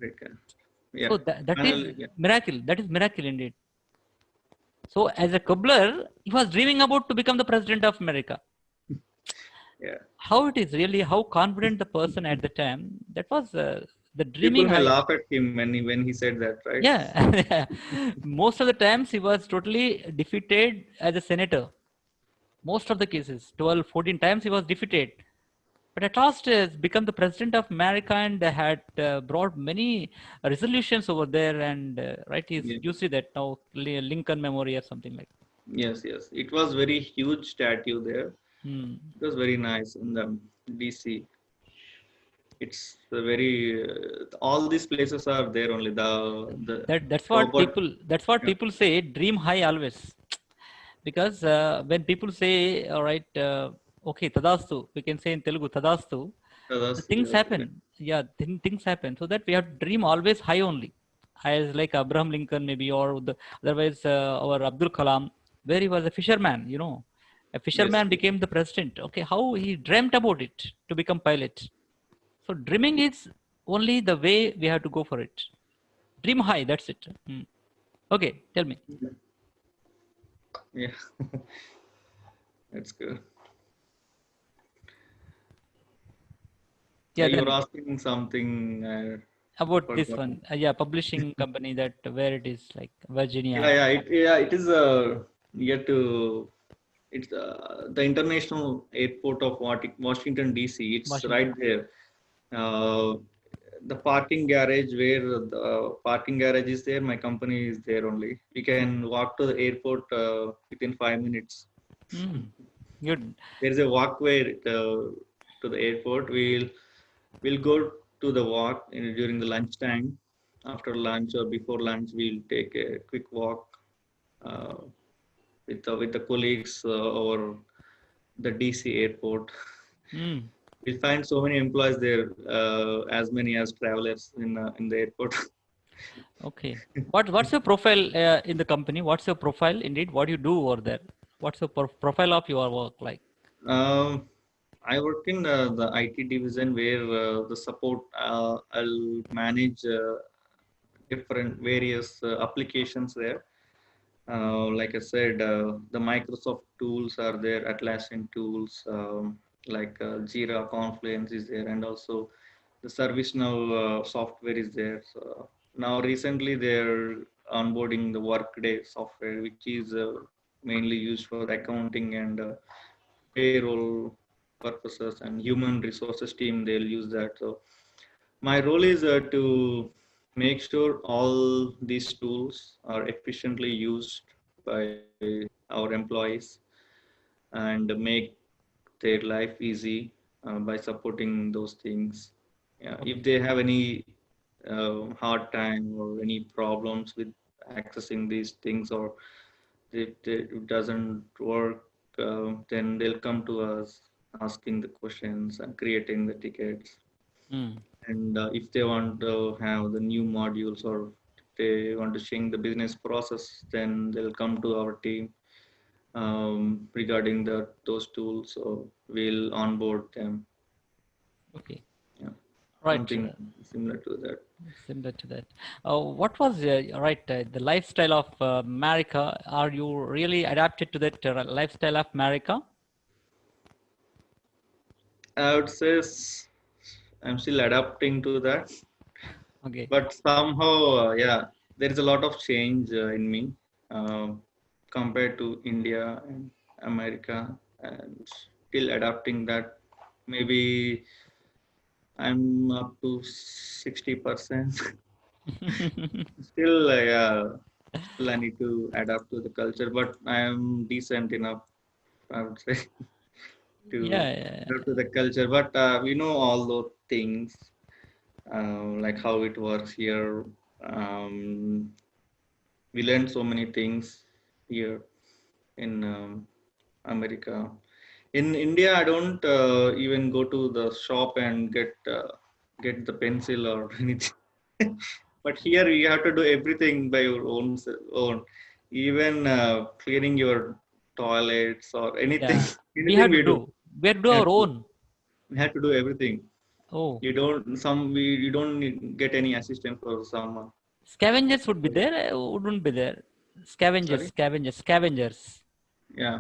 like, So yeah. that is Finally, yeah, miracle. That is miracle indeed. So as a cobbler, he was dreaming about to become the president of America. yeah. How it is really, how confident the person at the time. That was the People dreaming may high. laugh at him when he said that, right? Yeah. Most of the times he was totally defeated as a senator. Most of the cases, 12, 14 times he was defeated. But at last has become the president of America and had brought many resolutions over there. And right, Yeah. you see that now Lincoln Memorial or something like. Yes, yes. It was very huge statue there. Hmm. It was very nice in the DC. It's a very all these places are there only. The That's what Robert. people Yeah, say. Dream high always, because when people say, all right, okay, tadastu, we can say in Telugu tadastu, the others, things yes, happen. Yeah, things happen. So that we have to dream always high only, as like Abraham Lincoln maybe, or otherwise our Abdul Kalam, where he was a fisherman. A yes, fisherman yes, became the president. Okay, how he dreamt about it to become pilot. So dreaming is only the way we have to go for it. Dream high. That's it. Hmm. Okay, tell me. yeah. That's good. Yeah, Yeah, you were then asking something. about this Forgot. one. Yeah, publishing company that where it is like Virginia. Yeah. It is near to. It's the international airport of Washington D.C. It's right Washington. there. Uh, the parking garage where the parking garage is there, my company is there only. We can walk to the airport within 5 minutes. Mm, good. There is a walkway to the airport. We'll go to the walk during the lunch time. After lunch or before lunch, we'll take a quick walk uh, with the colleagues or the DC airport. Mm. We find so many employees there, as many as travelers in the airport. Okay. What's your profile in the company? What's your profile indeed? What do you do over there? What's your profile of your work like? Um, I work in the IT division where the support, I'll manage different various applications there. Like I said, the Microsoft tools are there, Atlassian tools, like Jira, Confluence is there, and also the ServiceNow software is there. So now recently they're onboarding the Workday software, which is mainly used for accounting and payroll purposes, and human resources team. They'll use that. So my role is to make sure all these tools are efficiently used by our employees and make their life easy by supporting those things. Yeah, if Okay. they have any hard time or any problems with accessing these things, or if it doesn't work, then they'll come to us asking the questions and creating the tickets. Mm. And if they want to have the new modules, or if they want to change the business process, then they'll come to our team regarding those tools. So we'll onboard them. Okay. Yeah, Right. something similar to that. Similar to that. What was the lifestyle of America? Are you really adapted to that lifestyle of America? I would say I'm still adapting to that, Okay. but somehow, yeah, there is a lot of change in me uh, compared to India and America, and still adapting that. Maybe I'm up to 60%. Still, still I need to adapt to the culture, but I am decent enough, I would say, to Yeah. adapt to the culture. But we know all those things, like how it works here. Um, we learned so many things here in America. In India, I don't even go to the shop and get the pencil or anything. But here you have to do everything by your own. Even cleaning your toilets or anything, Yeah. We anything had to we do. do. We had to do We have our to, own. we have to do everything. Oh, You don't get any assistance for someone. scavengers would be there. Wouldn't be there. Scavengers, Sorry. scavengers, scavengers, Yeah.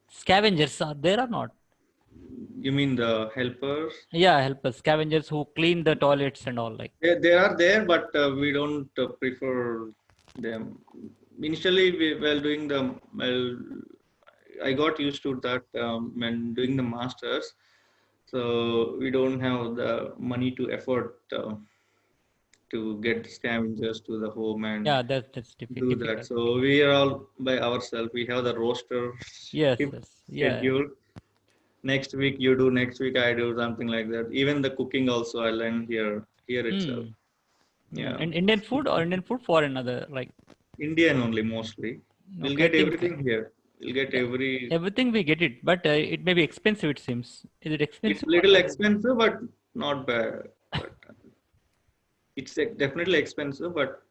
scavengers are there or not? You mean the helpers? Yeah, helpers, scavengers who clean the toilets and all like. They are there, but we don't prefer them. Initially, while doing I got used to that when doing the masters. So we don't have the money to afford to get scavengers to the home and Yeah, that's do that. difficult. So we are all by ourselves. We have the roster Yes, shift yes, yeah. schedule. Next week you do, next week I do, something like that. Even the cooking also I learn here itself. Hmm. Hmm. Yeah, And Indian food or Indian food for another like. Indian only mostly. We'll Okay, I get think everything here. We'll get yeah, every. everything we get it, but it may be expensive. It seems. Is it It's expensive or little not? expensive, but not bad. But it's definitely expensive, but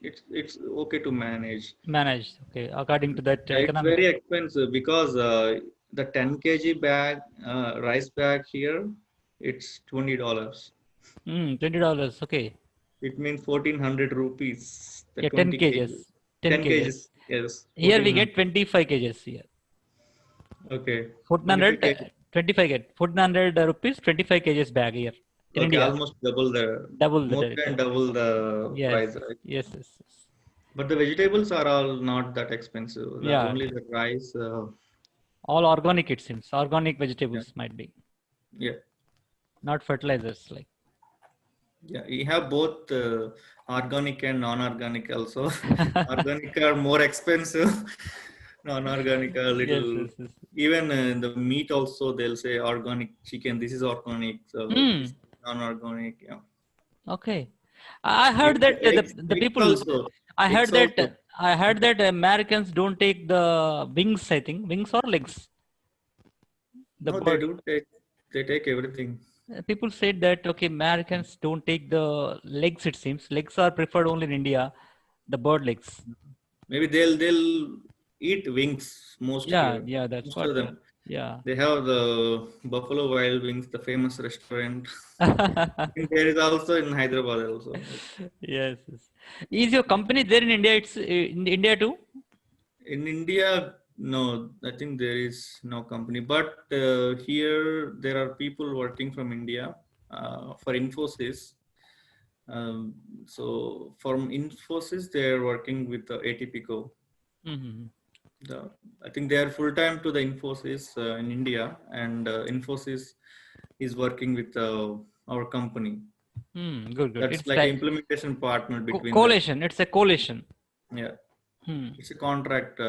it's okay to manage. Managed. Okay, according to that Yeah, it's economic. very expensive because the 10 kg bag, rice bag here, it's $20. $20. Okay. It means 1400 rupees. The Yeah, 10 20 kg, kgs. 10 10 kgs, kgs. yes, Here we 1400. get 25 kgs here. Okay, 25 1400, kg. 25 get 1400 rupees, 25 kgs bag here in Okay, India. almost double Double the more rate. than double the Yes, price, right? yes, yes, yes. But the vegetables are all not that expensive. Yeah, Only the rice. all organic it seems. Organic Yeah, vegetables might be, yeah, not fertilizers like. yeah. We have both organic and non-organic also. Organic are more expensive. Non-organic are Yes, little. yes, yes. Even the meat also, they'll say organic chicken. This is organic. So this Hmm. is non-organic. Yeah. Okay. I heard Even that the eggs, the eggs people. also. I heard Eggs that also. I heard that Americans don't take the wings. I think wings or legs. The No, they bird. do take. they take everything. People said that okay, Americans don't take the legs. It seems legs are preferred only in India, the bird legs. Maybe they'll eat wings most Yeah, here. yeah, that's Most of what. them. Yeah. They have the Buffalo Wild Wings, the famous restaurant. And there is also in Hyderabad also. Yes, yes. Is your company there in India? It's in India too. In India, no, I think there is no company. But here there are people working from India for Infosys. Um, so from Infosys, they are working with ATPCO. Mm-hmm. The, I think they are full time to the Infosys in India, and Infosys is working with our company. Good, good. That's It's like an like implementation partner between them. collation. It's a collation. Yeah, Hmm. it's a contract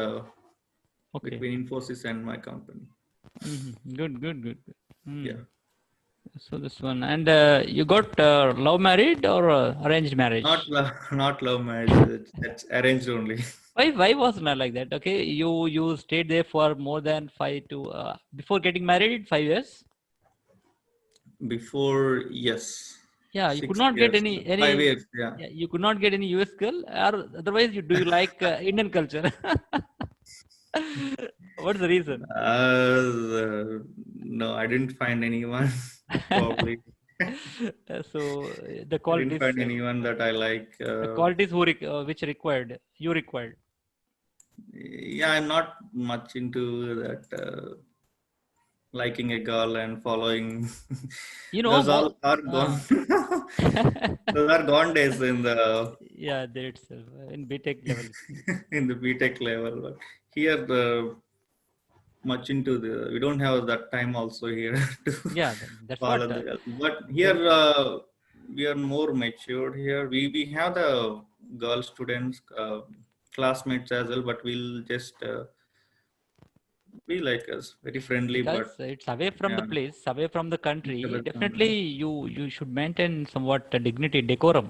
Okay. between Infosys and my company. Good, good, good. Good. Hmm. Yeah, So this one, and you got love married or arranged not marriage? love, not love marriage. That's arranged only. Why was not like that? Okay, you stayed there for more than 5 to before getting married, 5 years. Before, yes, Yeah, you could six not get years, any. 5 years. Yeah. Yeah, you could not get any US girl, or otherwise you do you like Indian culture? What's the reason? No, I didn't find anyone. Probably, I So the didn't qualities, find anyone that I like. which required you required. Yeah, I'm not much into that. Liking a girl and following. You know, Those all are gone. Those are gone days in the yeah, there itself in BTech level itself. in the BTech level. But here, much into the we don't have that time also here to Yeah, that's follow what. the. But here, Then we are more matured here. We have the girl students, classmates as well, but we'll just be like us, very friendly. because But it's away from the yeah, place, away from the each country. other Definitely, company. you should maintain somewhat dignity, decorum.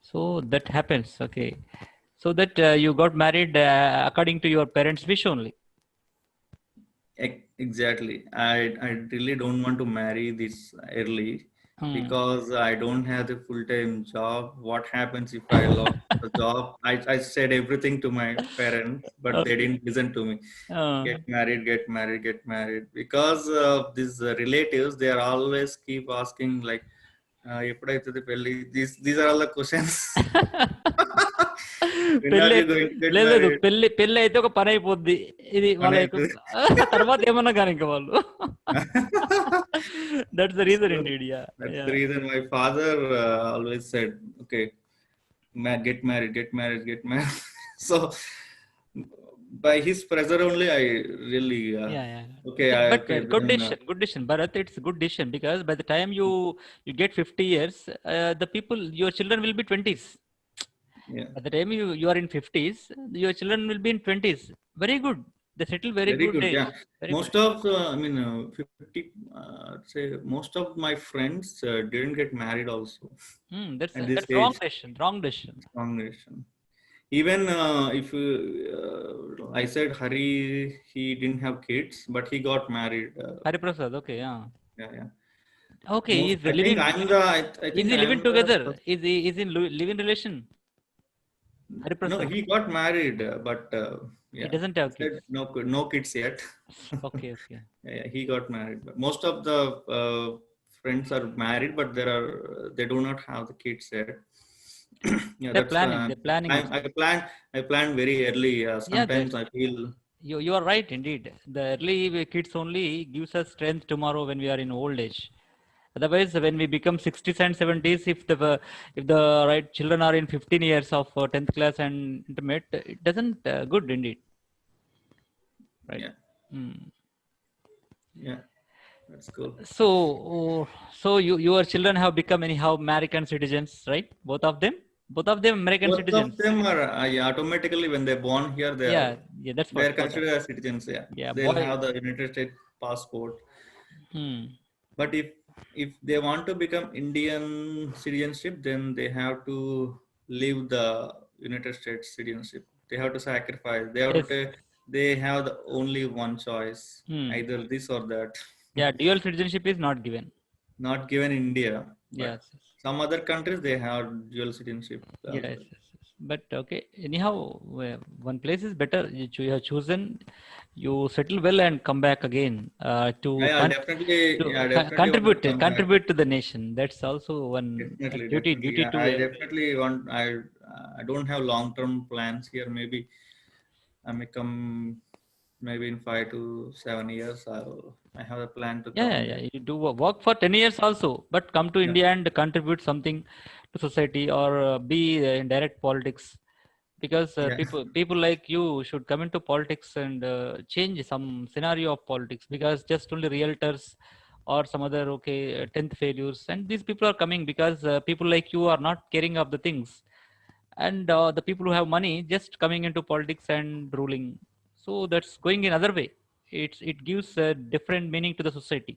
So that happens. Okay, so that you got married according to your parents' wish only. Exactly. I really don't want to marry this early Hmm. because I don't have the full-time job. What happens if I lost the job? I said everything to my parents, but they Okay. didn't listen to me. Uh, Get married, get married, get married. Because of these relatives, they are always keep asking like, "ఎప్పుడైతది పెళ్లి?" These are all the questions. When are పెళ్ళి you going to get లేదు లేదు married? పెళ్ళి అయితే ఒక పని అయిపోద్ది ఇది వాళ్ళ యొక్క Anayatadi. తర్వాత ఏమన్నా కానీ ఇంకా వాళ్ళు that's the reason So indeed yeah that's yeah the reason my father always said, "Okay, get married, get married, get married." So by his pressure only, I really yeah yeah okay, but okay good then decision, good decision, Bharat. It's a good decision because by the time you get 50 years, the people, your children will be 20s. yeah, By the time you are in 50s, your children will be in 20s. Very good, they settle very very good good. age. Yeah, Very good. most of I mean 50 say most of my friends didn't get married also That's at this that's wrong age. decision, wrong decision. Combination. Even if I said Hari, he didn't have kids, but he got married. Hariprasad, okay, yeah. Yeah, yeah. Okay, Most, I think I'm the. I is think he living I'm the. together? Is he in living relation? No, Hariprasad, he got married, but he yeah, doesn't he have kids. said no kids yet. Okay, okay. Yeah, he got married. But most of the friends are married, but they do not have the kids yet. Yeah, They're that's planning. They're planning I, it. I plan very early. Yeah, Sometimes I feel you are right indeed. The early kids only gives us strength tomorrow when we are in old age. Otherwise, when we become 60s and 70s, if the right children are in 15 years of 10th class and intermediate, it doesn't good indeed, right? yeah, Hmm. yeah, that's cool. So, your children have become anyhow American citizens, right? Both of them American Both of citizens. them are yeah, automatically when they're born here, Yeah, yeah, that's they what. are considered as citizens. Yeah, Yeah, they'll boy. have the United States passport. Hmm. But if they want to become Indian citizenship, then they have to leave the United States citizenship. They have to sacrifice. They have to Yes. take. They have the only one choice, Hmm. either this or that. Yeah, dual citizenship is not given. Not given in India, but Yes. some other countries they have dual citizenship as Yes, well. yes, yes. But okay, anyhow, one place is better. You have chosen, you settle well and come back again Yeah, I'll definitely want to contribute come back. contribute to the nation. That's also one Definitely, duty definitely. duty to I definitely want. I don't have long term plans here. Maybe I may come. Maybe in 5 to 7 years. I have a plan to yeah, come yeah, there. you do work for 10 years also, but come to Yeah. India and contribute something to society, or be in direct politics, because Yeah. people like you should come into politics and change some scenario of politics, because just only realtors or some other 10th failures, and these people are coming because people like you are not caring of the things, and the people who have money just coming into politics and ruling. So that's going in other way. It gives a different meaning to the society,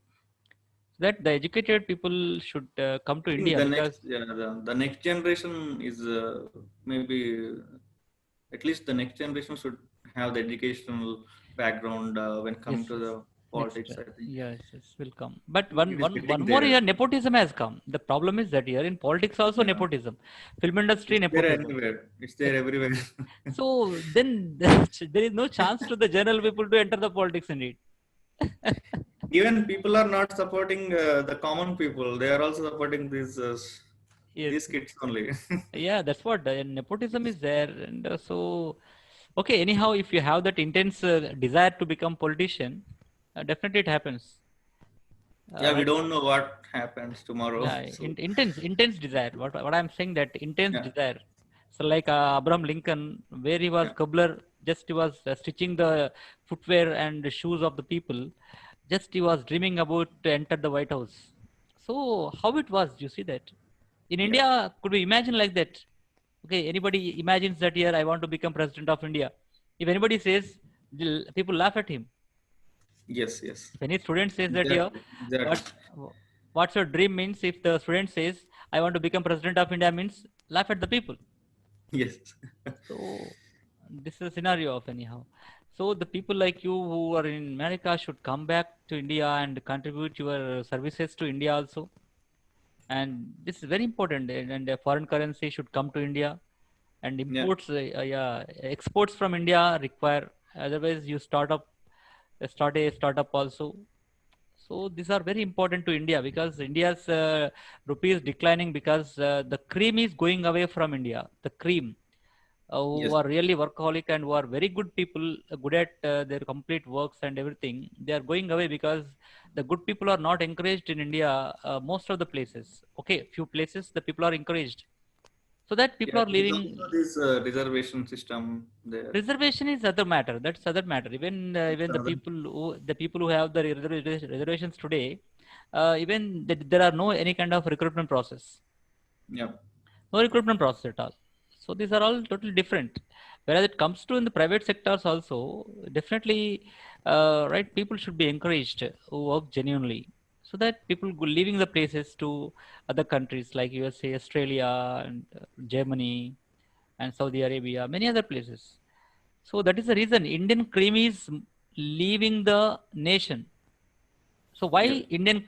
that the educated people should come to I think India, the because next, yeah, the next generation is maybe at least the next generation should have the educational background when yes, coming to yes. the Next, politics. I think yes, yes, will come. But it is one getting more there. here, nepotism has come. The problem is that here in politics also Yeah, nepotism, film industry it's there nepotism. anywhere. It's there everywhere. So then there is no chance to the general people to enter the politics in it. Even people are not supporting the common people. They are also supporting Yes, these kids only. yeah, that's what nepotism is there, and so okay. Anyhow, if you have that intense desire to become politician, definitely it happens. Yeah, we Right? don't know what happens tomorrow. Yeah, So intense desire. What I'm saying, that intense yeah, desire. So like Abraham Lincoln, where he was yeah, cobbler, just he was stitching the footwear and the shoes of the people. Just he was dreaming about to enter the White House. So how it was? You see that in yeah. India, could we imagine like that? Okay, anybody imagines that here I want to become president of India. If anybody says, people laugh at him. Yes, yes. If any student says that here, Exactly, exactly. what what's your dream means, if the student says I want to become president of India, means laugh at the people. Yes. So this is a scenario of anyhow. So the people like you who are in America should come back to India and contribute your services to India also. And this is very important. And foreign currency should come to India, and Yeah. imports, yeah, exports from India require. Otherwise, you start a startup also. So these are very important to India, because India's rupee is declining, because the cream is going away from India. The cream, who Yes. are really workaholic and who are very good people, good at their complete works and everything, they are going away, because the good people are not encouraged in India. Most of the places, okay, few places the people are encouraged, so that people Yeah. are There is leaving. also this reservation system there. Reservation is other matter. That's other matter. Even It's another. the people who have the reservations today, even there are no any kind of recruitment process. Yeah. No recruitment process at all. So these are all totally different. Whereas it comes to in the private sectors also, definitely, right? People should be encouraged who work genuinely, so that people go leaving the places to other countries like USA, Australia, and Germany, and Saudi Arabia, many other places. So that is the reason Indian cream is leaving the nation. So why Yeah. Indian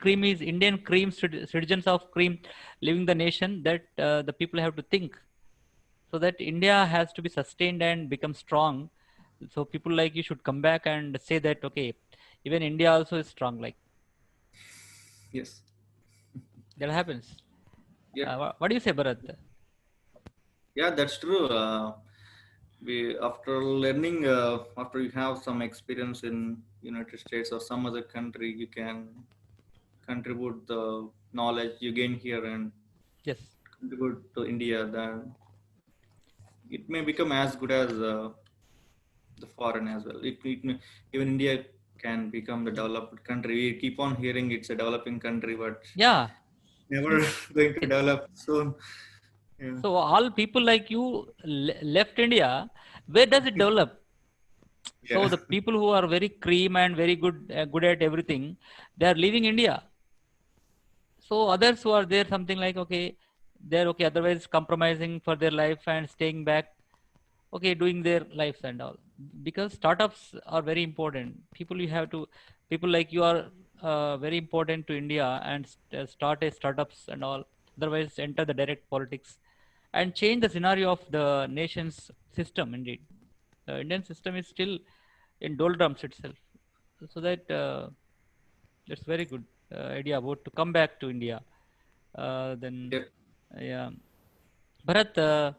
cream citizens of cream leaving the nation? That the people have to think, so that India has to be sustained and become strong. So people like you should come back and say that okay, even India also is strong. Like Yes. that happens. Yeah. What do you say, Bharat? Yeah, that's true. We after learning, after you have some experience in United States or some other country, you can contribute the knowledge you gain here and Yes. contribute to India. Then it may become as good as the foreign as well. Even India can become the developed country. We keep on hearing it's a developing country, but Yeah. never going to develop soon. Yeah. So all people like you left India. Where does it develop? So Yeah. the people who are very cream and very good at everything, they are leaving India. So others who are there, something like okay, they're okay. Otherwise, compromising for their life and staying back, okay, doing their lives and all. Because startups are very important. People like you are. very important to India and start a startups and all. Otherwise, enter the direct politics and change the scenario of the nation's system. Indeed, the Indian system is still in doldrums itself. So that that's very good idea about to come back to India. Then, Yeah. yeah, Bharat.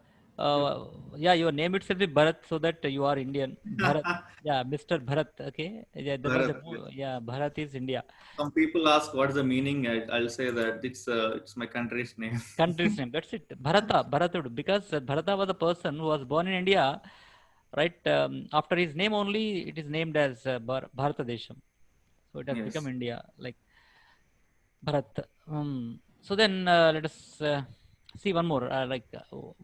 Yeah, your name itself is Bharat, so that you are Indian. Bharat. Yeah, Mr. Bharat. Okay. Yeah, there was a Bharat. yeah. Bharat is India. Some people ask what is the meaning. I'll say that it's my country's name. Country's name. That's it. Bharata. Bharatudu. Because Bharata was a person who was born in India, right? After his name only, it is named as Bharatadesham. So it has become Yes. India, like Bharat. So then let us see one more.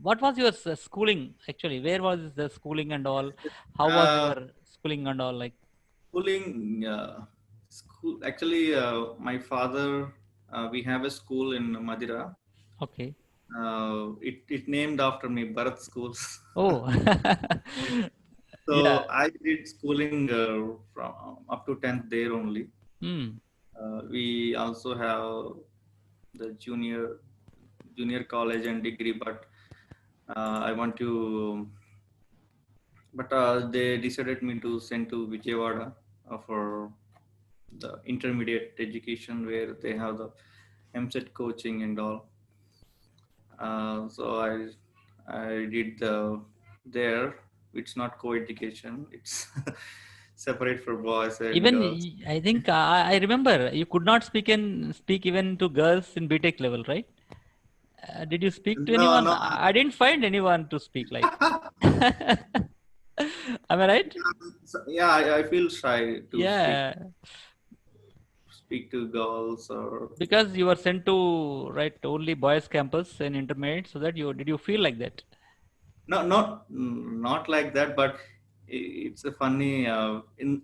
What was your schooling actually? Where was the schooling and all? How was Uh, your schooling and all? Like, schooling. School. Actually, my father. We have a school in Madira. okay. It named after me, Bharat Schools. Oh, yeah. So I did schooling from up to 10th there only. Hmm. We also have the junior college and degree, but I want to. But they decided me to send to Vijayawada for the intermediate education where they have the MSET coaching and all. So I did there. It's not co-education. It's separate for boys and Even girls. I think I remember you could not speak even to girls in BTech level, right? Did you speak to No, anyone? no. I didn't find anyone to speak like. Am I right? Yeah, I feel shy to Yeah, speak to girls or because you were sent to right only boys campus and intermediate, so that you did you feel like that? not like that. But it's a funny in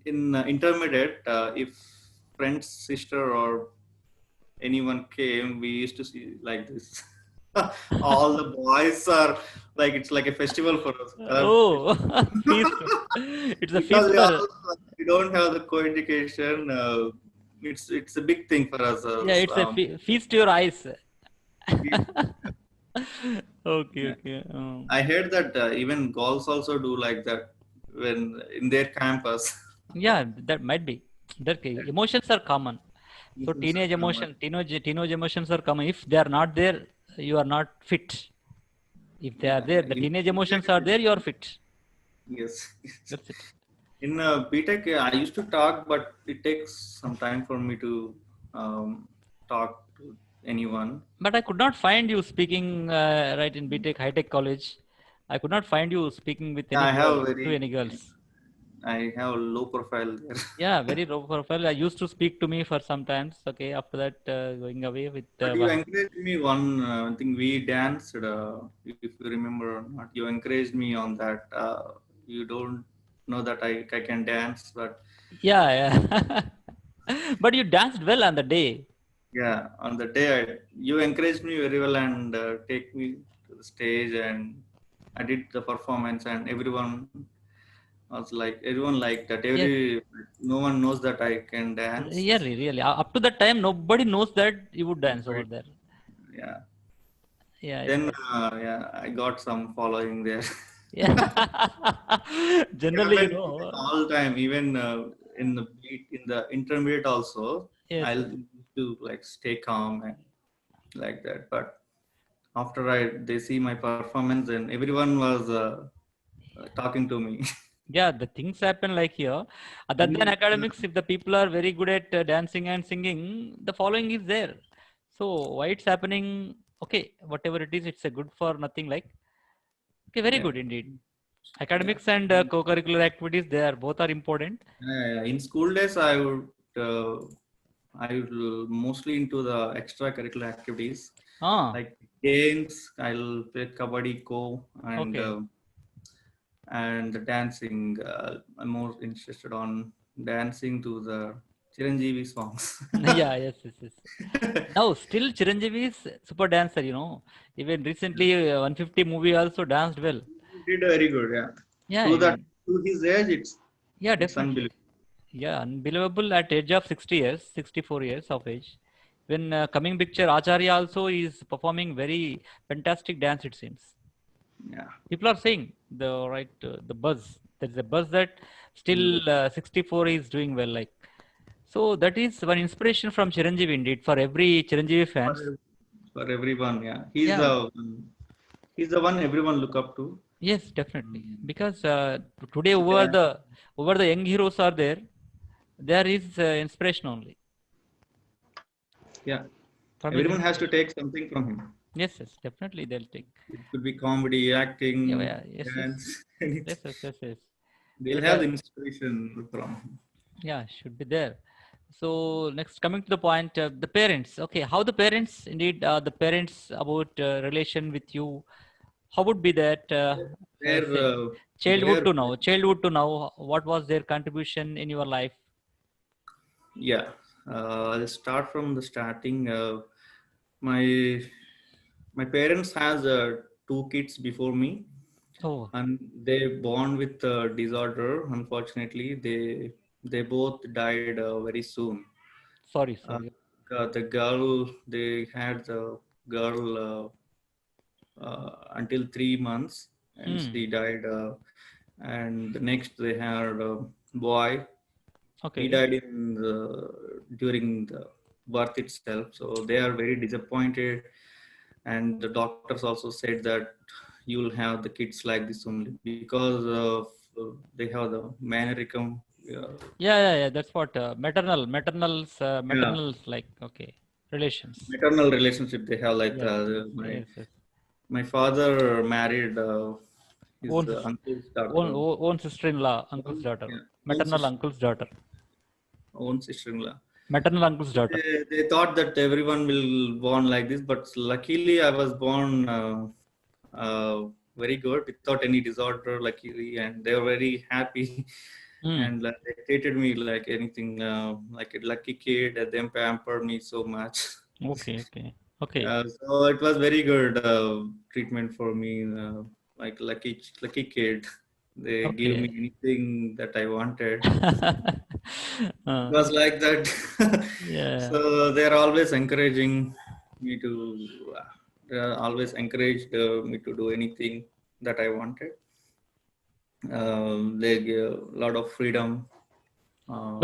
intermediate. If friend's sister or anyone came, we used to see like this. All the boys are like it's like a festival for us. Oh, feast! It's a Because feast for we don't have the co-education. It's a big thing for us. yeah. It's a feast to your eyes. We- Okay, yeah. okay. I heard that even girls also do like that when in their campus. Yeah, that might be. That emotions are common. So Missions are common. teenage emotions are common. If they are not there, you are not fit. If they are Yeah, there, yeah. the teenage emotions are there, you are fit. Yes. That's it. In BTech, I used to talk, but it takes some time for me to talk to anyone. But I could not find you speaking right in BTech High Tech College. I could not find you speaking with Yeah, any I girl have to very, any girls. I have a low profile there. Yeah, very low profile. I used to speak to me for some times. Okay, after that, going away with But you encouraged me one thing. We danced, if you remember or not. You encouraged me on that. You don't know that I can dance, but yeah, yeah. But you danced well on the day. yeah, on the day you encouraged me very well and take me to the stage and I did the performance and everyone liked that. Yes, No one knows that I can dance. really, really. Up to that time, nobody knows that you would dance over But there. yeah. Yeah, Then yeah, I got some following there. yeah. It Generally, happened all time, even in the intermediate also. yes, I'll yes. to like stay calm and like that. But after they see my performance, and everyone was talking to me. Yeah, the things happen like here. Other than In, academics, if the people are very good at dancing and singing, the following is there. So why it's happening? Okay, whatever it is, it's a good for nothing. Like okay, very yeah, good indeed. yeah. Academics and co-curricular activities, they are both are important. In school days, uh, I would mostly into the extracurricular activities Ah, like games. I'll play kabaddi, ko, okay. and the dancing. I'm more interested on dancing to the Chiranjeevi songs. Yeah, yes, yes, yes. Now, still Chiranjeevi is super dancer, you know. Even recently, 150 movie also danced well. He did very good, yeah. Yeah, To that, even to his age, yeah, it's definitely. unbelievable. Yeah, unbelievable at age of 60 years, 64 years of age. When coming picture, Acharya also is performing very fantastic dance, it seems. Yeah. People are saying the buzz. There's a buzz that still 64 is doing well. Like, so that is one inspiration from Chiranjeevi indeed for every Chiranjeevi fans. For everyone, yeah. Yeah, He's the one everyone look up to. yes, definitely. Because today Yeah. over the young heroes are there is inspiration only Yeah. from his Everyone has to inspiration. take something from him. Yes, yes, definitely they'll take. It could be comedy, Yeah, acting, yeah, yes, yes, dance, anything. yes, yes, yes, yes. They'll They'll have have, the inspiration from him. yeah, should be there. So next, coming to the point, the parents. Okay, how the parents, indeed, the parents about relation with you. How would be that? They're, Say, they're, childhood to now. What was their contribution in your life? yeah. I'll start from the starting. My my parents has two kids before me, Oh, and they born with a disorder. Unfortunately, they both died very soon. sorry, Uh, sorry. the girl, they had the girl until 3 months, and Hmm. she died. And the next they had a boy. He Okay. died during the birth itself. So they are very disappointed, and the doctors also said that you'll have the kids like this only because of they have the mannerism. Yeah, yeah, yeah. That's what Yeah, maternals like. Okay, relations. maternal relationship they have like Yes, yes, my yes, yes. my father married his Own, sis- uncle's daughter. own sister-in-law, uncle's daughter, Yeah, maternal uncle's daughter, own sister-in-law. maternal uncle's daughter. They thought that everyone will born like this, but luckily I was born very good without any disorder, luckily, and they were very happy. Hmm. And they treated me like anything, like a lucky kid, and then pampered me so much. Okay, okay, okay, So it was very good treatment for me, like lucky kid. They give me okay. anything that I wanted. It uh, was like that. yeah. So they're always encouraging me to. They are always encouraged me to do anything that I wanted. They give a lot of freedom.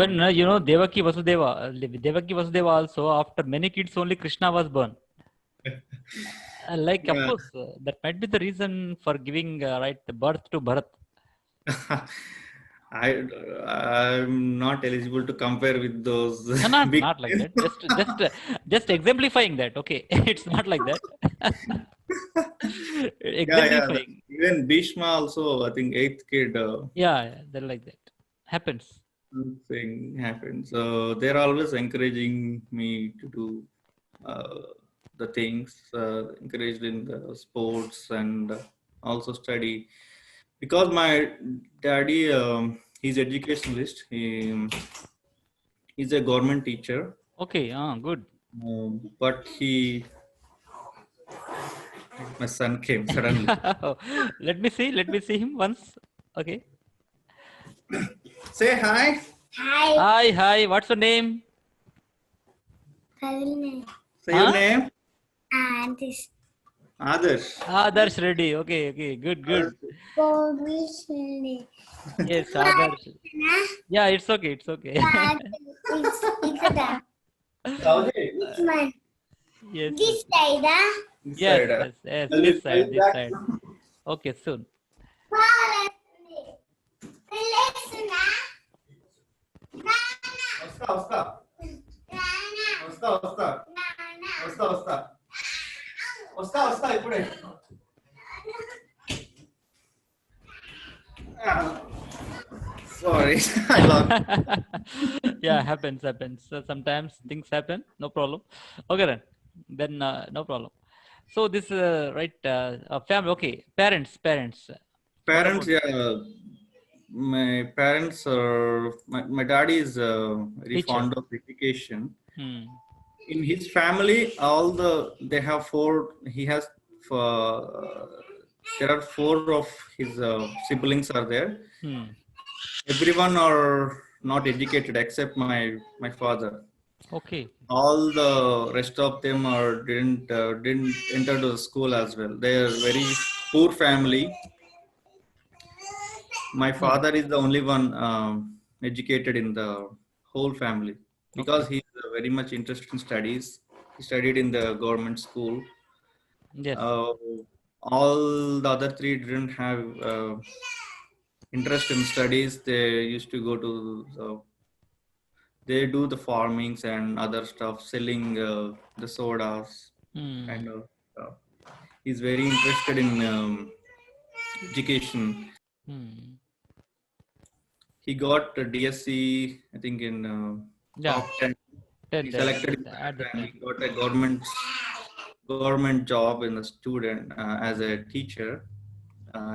When Um, Devaki Vasudeva also, after many kids, only Krishna was born. Like, of yeah. course, that might be the reason for giving right the birth to Bharat. I I'm not eligible to compare with those No, not big. not like that. Just exemplifying that. Okay, it's not like that. Yeah, yeah. Exemplifying. Even Bhishma also, I think eighth kid Yeah, yeah, they're like that. Happens. thing happened. So they're always encouraging me to do uh, the things, encouraged in the sports and also study. Because my daddy, he's educationalist. He's a government teacher, Okay, good. but my son came suddenly. Let me see him once. Okay. Say hi. Hi, Hi, hi. What's your name? Kavini. Say your Huh? name. And this Adarsh. Adarsh Reddy. Okay, okay. Good, good. Bobby. Yes, Adarsh. Yeah, it's okay. It's okay. It's Saudi. mine. Yes, yes, This side, This yes, side. yes, yes. I'll This I'll side, this back. side. Okay, soon. వస్తా వస్తా వస్తా వస్తా వస్తా వస్తా వస్తా వస్తా ఇప్పుడే sorry I last Yeah, happens. So sometimes things happen. No problem. Okay, then no problem. So this right family. Okay, parents. What parents, about? yeah, my parents are my daddy is very Teacher. fond of education. Hmm. In his family, all they have four. He has there are four of his siblings are there. Hmm. Everyone are not educated except my father. Okay. All the rest of them are didn't enter to the school as well. They are very poor family. My Hmm. father is the only one educated in the whole family because Okay. he's very much interested in studies. He studied in the government school. Yes. Uh, all the other three didn't have interest in studies. They used to go to they do the farmings and other stuff, selling the sodas Hmm. kind of stuff. He's very interested in education. Hmm. He got a DSC, I think in Yeah. top 10. He selected Yes. in At that that and time. he got a government job in the student as a teacher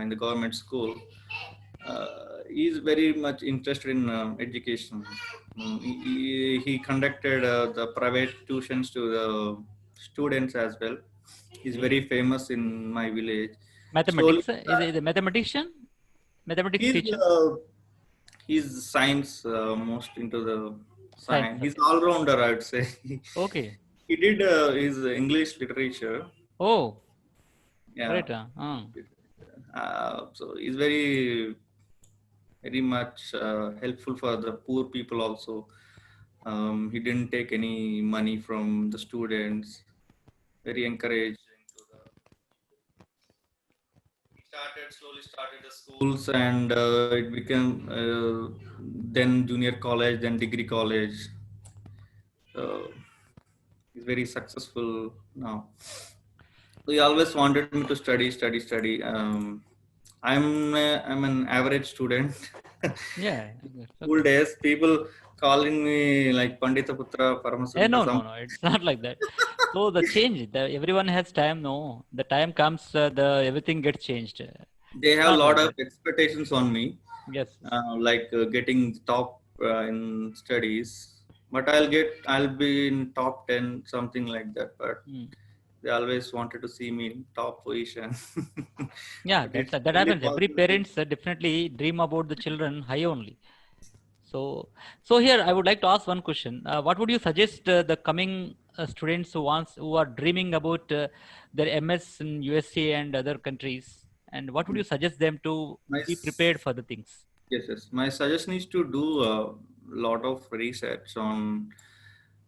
in the government school. He's very much interested in education. He conducted the private tuitions to the students as well. He's Okay. very famous in my village. Slowly, Mathematics. Is a mathematician? Mathematics he's teacher? he's science most into the Science. science. He's Okay. all rounder, I would say. Okay. He did his English literature. Oh, Yeah. great. So he's very much helpful for the poor people also. He didn't take any money from the students. Very encouraging to the. He slowly started the schools, and it became then junior college, then degree college. So he's very successful now. So he always wanted me to study. I'm an average student. Yeah. School Okay. days, people calling me like Pandita Putra, No, Paramasubra, no, some. no. It's not like that. So the change, everyone has time. No, the time comes, the everything gets changed. They It's have a not lot like of that. expectations on me, Yes. like getting top in studies. But I'll be in top 10, something like that. But Mm. they always wanted to see me in top position. Yeah, But it's that only happens. Every possible to. parents definitely dream about the children high only. So, so here I would like to ask one question. What would you suggest the coming students who are dreaming about their MS in USA and other countries, and what would you suggest them to My be prepared s- for the things? yes. My suggestion is to do a lot of research on,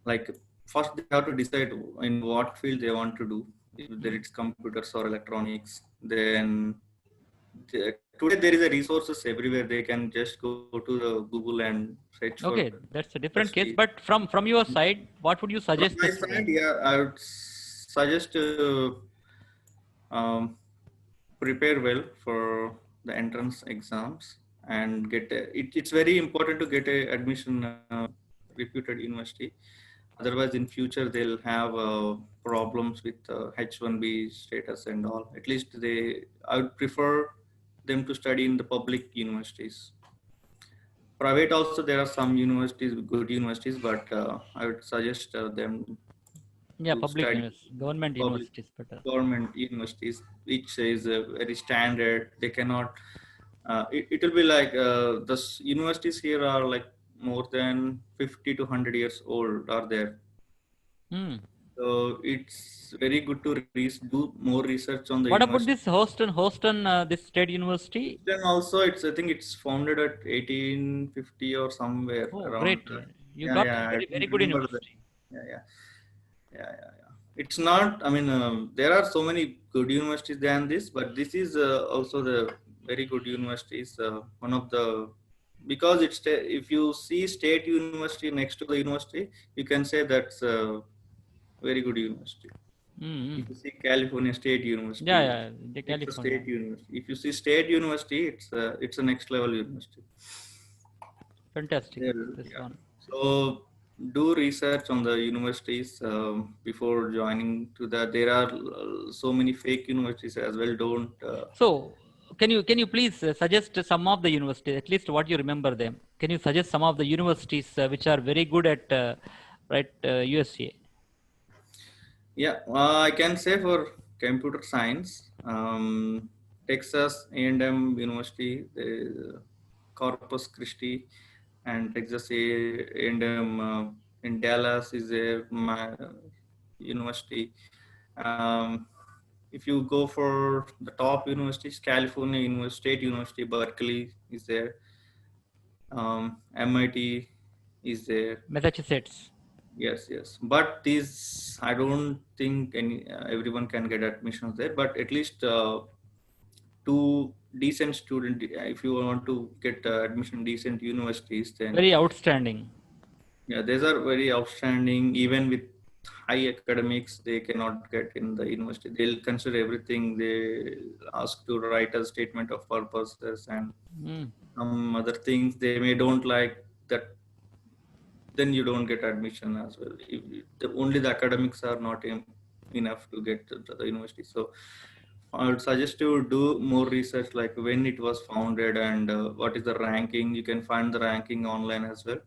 like, first they have to decide in what field they want to do, whether Mm. it's computers or electronics. Then today there is a resources everywhere. They can just go to the Google and search for Okay, that's a different case. university. But from your side, what would you From suggest the my side, student? yeah, I would suggest um, prepare well for the entrance exams and it's very important to get a admission reputed university. Otherwise, in future they'll have problems with H1B status and all. At least I would prefer them to study in the public universities. Private also there are some universities, good universities, but I would suggest them Yeah, to public study university, government public universities better. government universities, which is very standard. They cannot. It will be like universities here are like more than 50 to 100 years old are there. Hmm. So it's very good to do more research on the What about university. this this state university? Then also, I think it's founded at 1850 or somewhere Oh, around. great! You Yeah, got yeah, I very don't good remember the. university. Yeah, yeah, yeah. It's not. I mean, there are so many good universities than this, but this is also the very good universities. One of the because if you see state university next to the university, you can say that's a very good university. Mm-hmm. If you see California State Yeah, University, yeah, the it's a California. state university. If you see State University, it's a next level university. Fantastic. This Yeah. one. So do research on the universities before joining to that. There are so many fake universities as well. Don't. So, can you please suggest some of the universities, at least what you remember them? Can you suggest some of the universities which are very good at USA? Yeah, I can say for computer science, Texas A&M University, the Corpus Christi, and Texas A&M in Dallas is a university. Um, if you go for the top universities, California State University, Berkeley is there. MIT is there. Massachusetts. Yes, yes. But these, I don't think any everyone can get admissions there. But at least two decent student. If you want to get admission in decent universities, then Very outstanding. yeah, these are very outstanding. Even with high academics, they cannot get in the university. They'll consider everything. They ask to write a statement of purposes and Mm. some other things they may don't like that. Then you don't get admission as well. Only the academics are not enough to get to the university. So I would suggest you do more research, like when it was founded and what is the ranking. You can find the ranking online as well.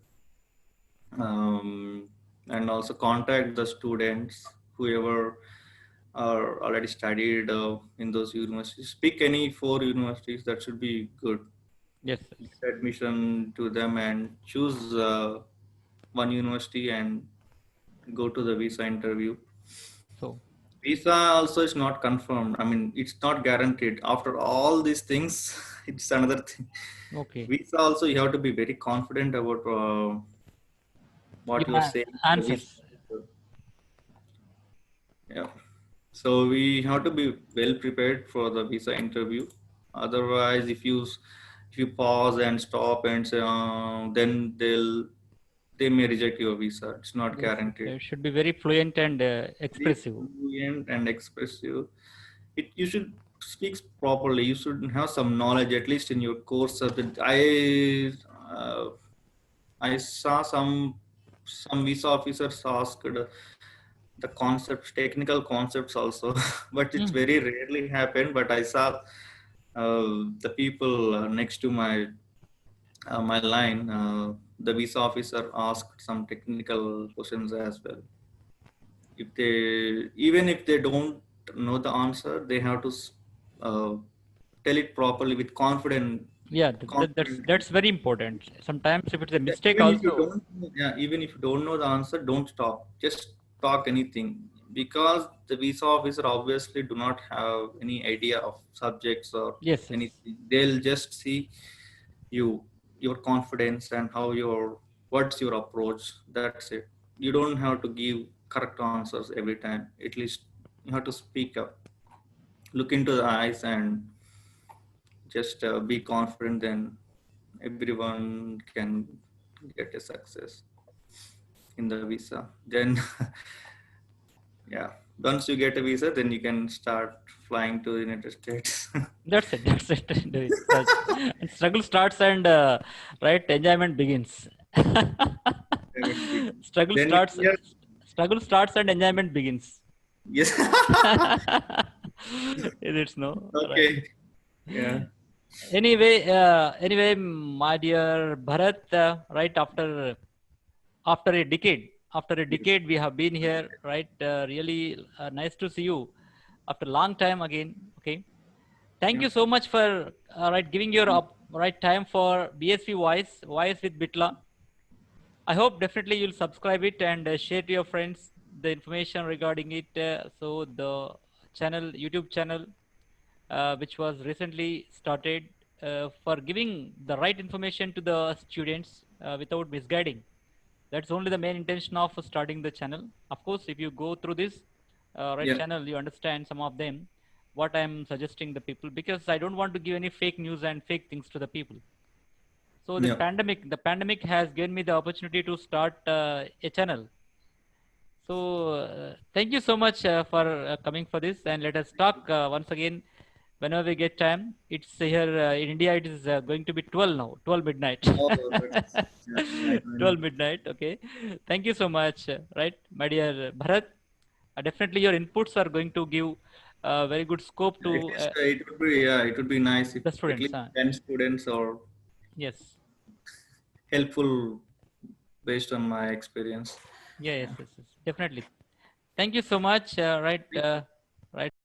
And also contact the students, whoever are already studied in those universities. Pick any 4 universities that should be good. Yes. Get admission to them and choose one university and go to the visa interview. So, Visa also is not confirmed. I mean, it's not guaranteed. After all these things, it's another thing. okay. Visa also, you have to be very confident about what you are Your saying. answers. Yeah. So we have to be well prepared for the visa interview. Otherwise, if you pause and stop and say, then they may reject your visa. It's not Yes, guaranteed. it should be very fluent and Very expressive. fluent and expressive. You should speak properly. You should have some knowledge at least in your core subject. I saw some visa officers asked the concepts, technical concepts also, but it's Mm. very rarely happen. But I saw the people next to my line, the visa officer asked some technical questions as well. If they, even if they don't know the answer, they have to tell it properly with Yeah, confident. that's very important. Sometimes if it's a Yeah, mistake also. even if you don't know the answer, don't stop. Just talk anything, because the visa officer obviously do not have any idea of subjects or Yes, yes. anything. They'll just see you, your confidence and how what's your approach. That's it. You don't have to give correct answers every time. At least you have to speak up, look into the eyes, and just be confident. Then everyone can get a success in the visa. Then yeah, once you get a visa, then you can start flying to the United States. That's it. That's it. Do it. And struggle starts and right enjoyment begins. struggle Then starts. yeah, Struggle starts and enjoyment begins. yes. It's no right. Okay. Yeah. Anyway, my dear Bharat, right after a decade, we have been here, right? Really nice to see you after a long time again. Okay, thank Yeah. you so much for right giving your right time for BSV Voice with Bitla. I hope definitely you'll subscribe it and share to your friends the information regarding it. So the YouTube channel, which was recently started for giving the right information to the students without misguiding. That's only the main intention of starting the channel. Of course, if you go through this right Yeah. channel, you understand some of them, what I'm suggesting the people, because I don't want to give any fake news and fake things to the people. So Yeah. the pandemic has given me the opportunity to start a channel. So thank you so much for coming for this, and let us talk once again whenever we get time. It's here in India. It is going to be 12 now, 12 midnight. Oh, yeah, right, I know. 12 midnight. Okay. Thank you so much. Right, my dear Bharat. Definitely, your inputs are going to give very good scope At to least it would be nice if the at students. least 10 students are Yes. helpful based on my experience. Yeah, yes, yes, yes. Definitely. Thank you so much. Right. Right.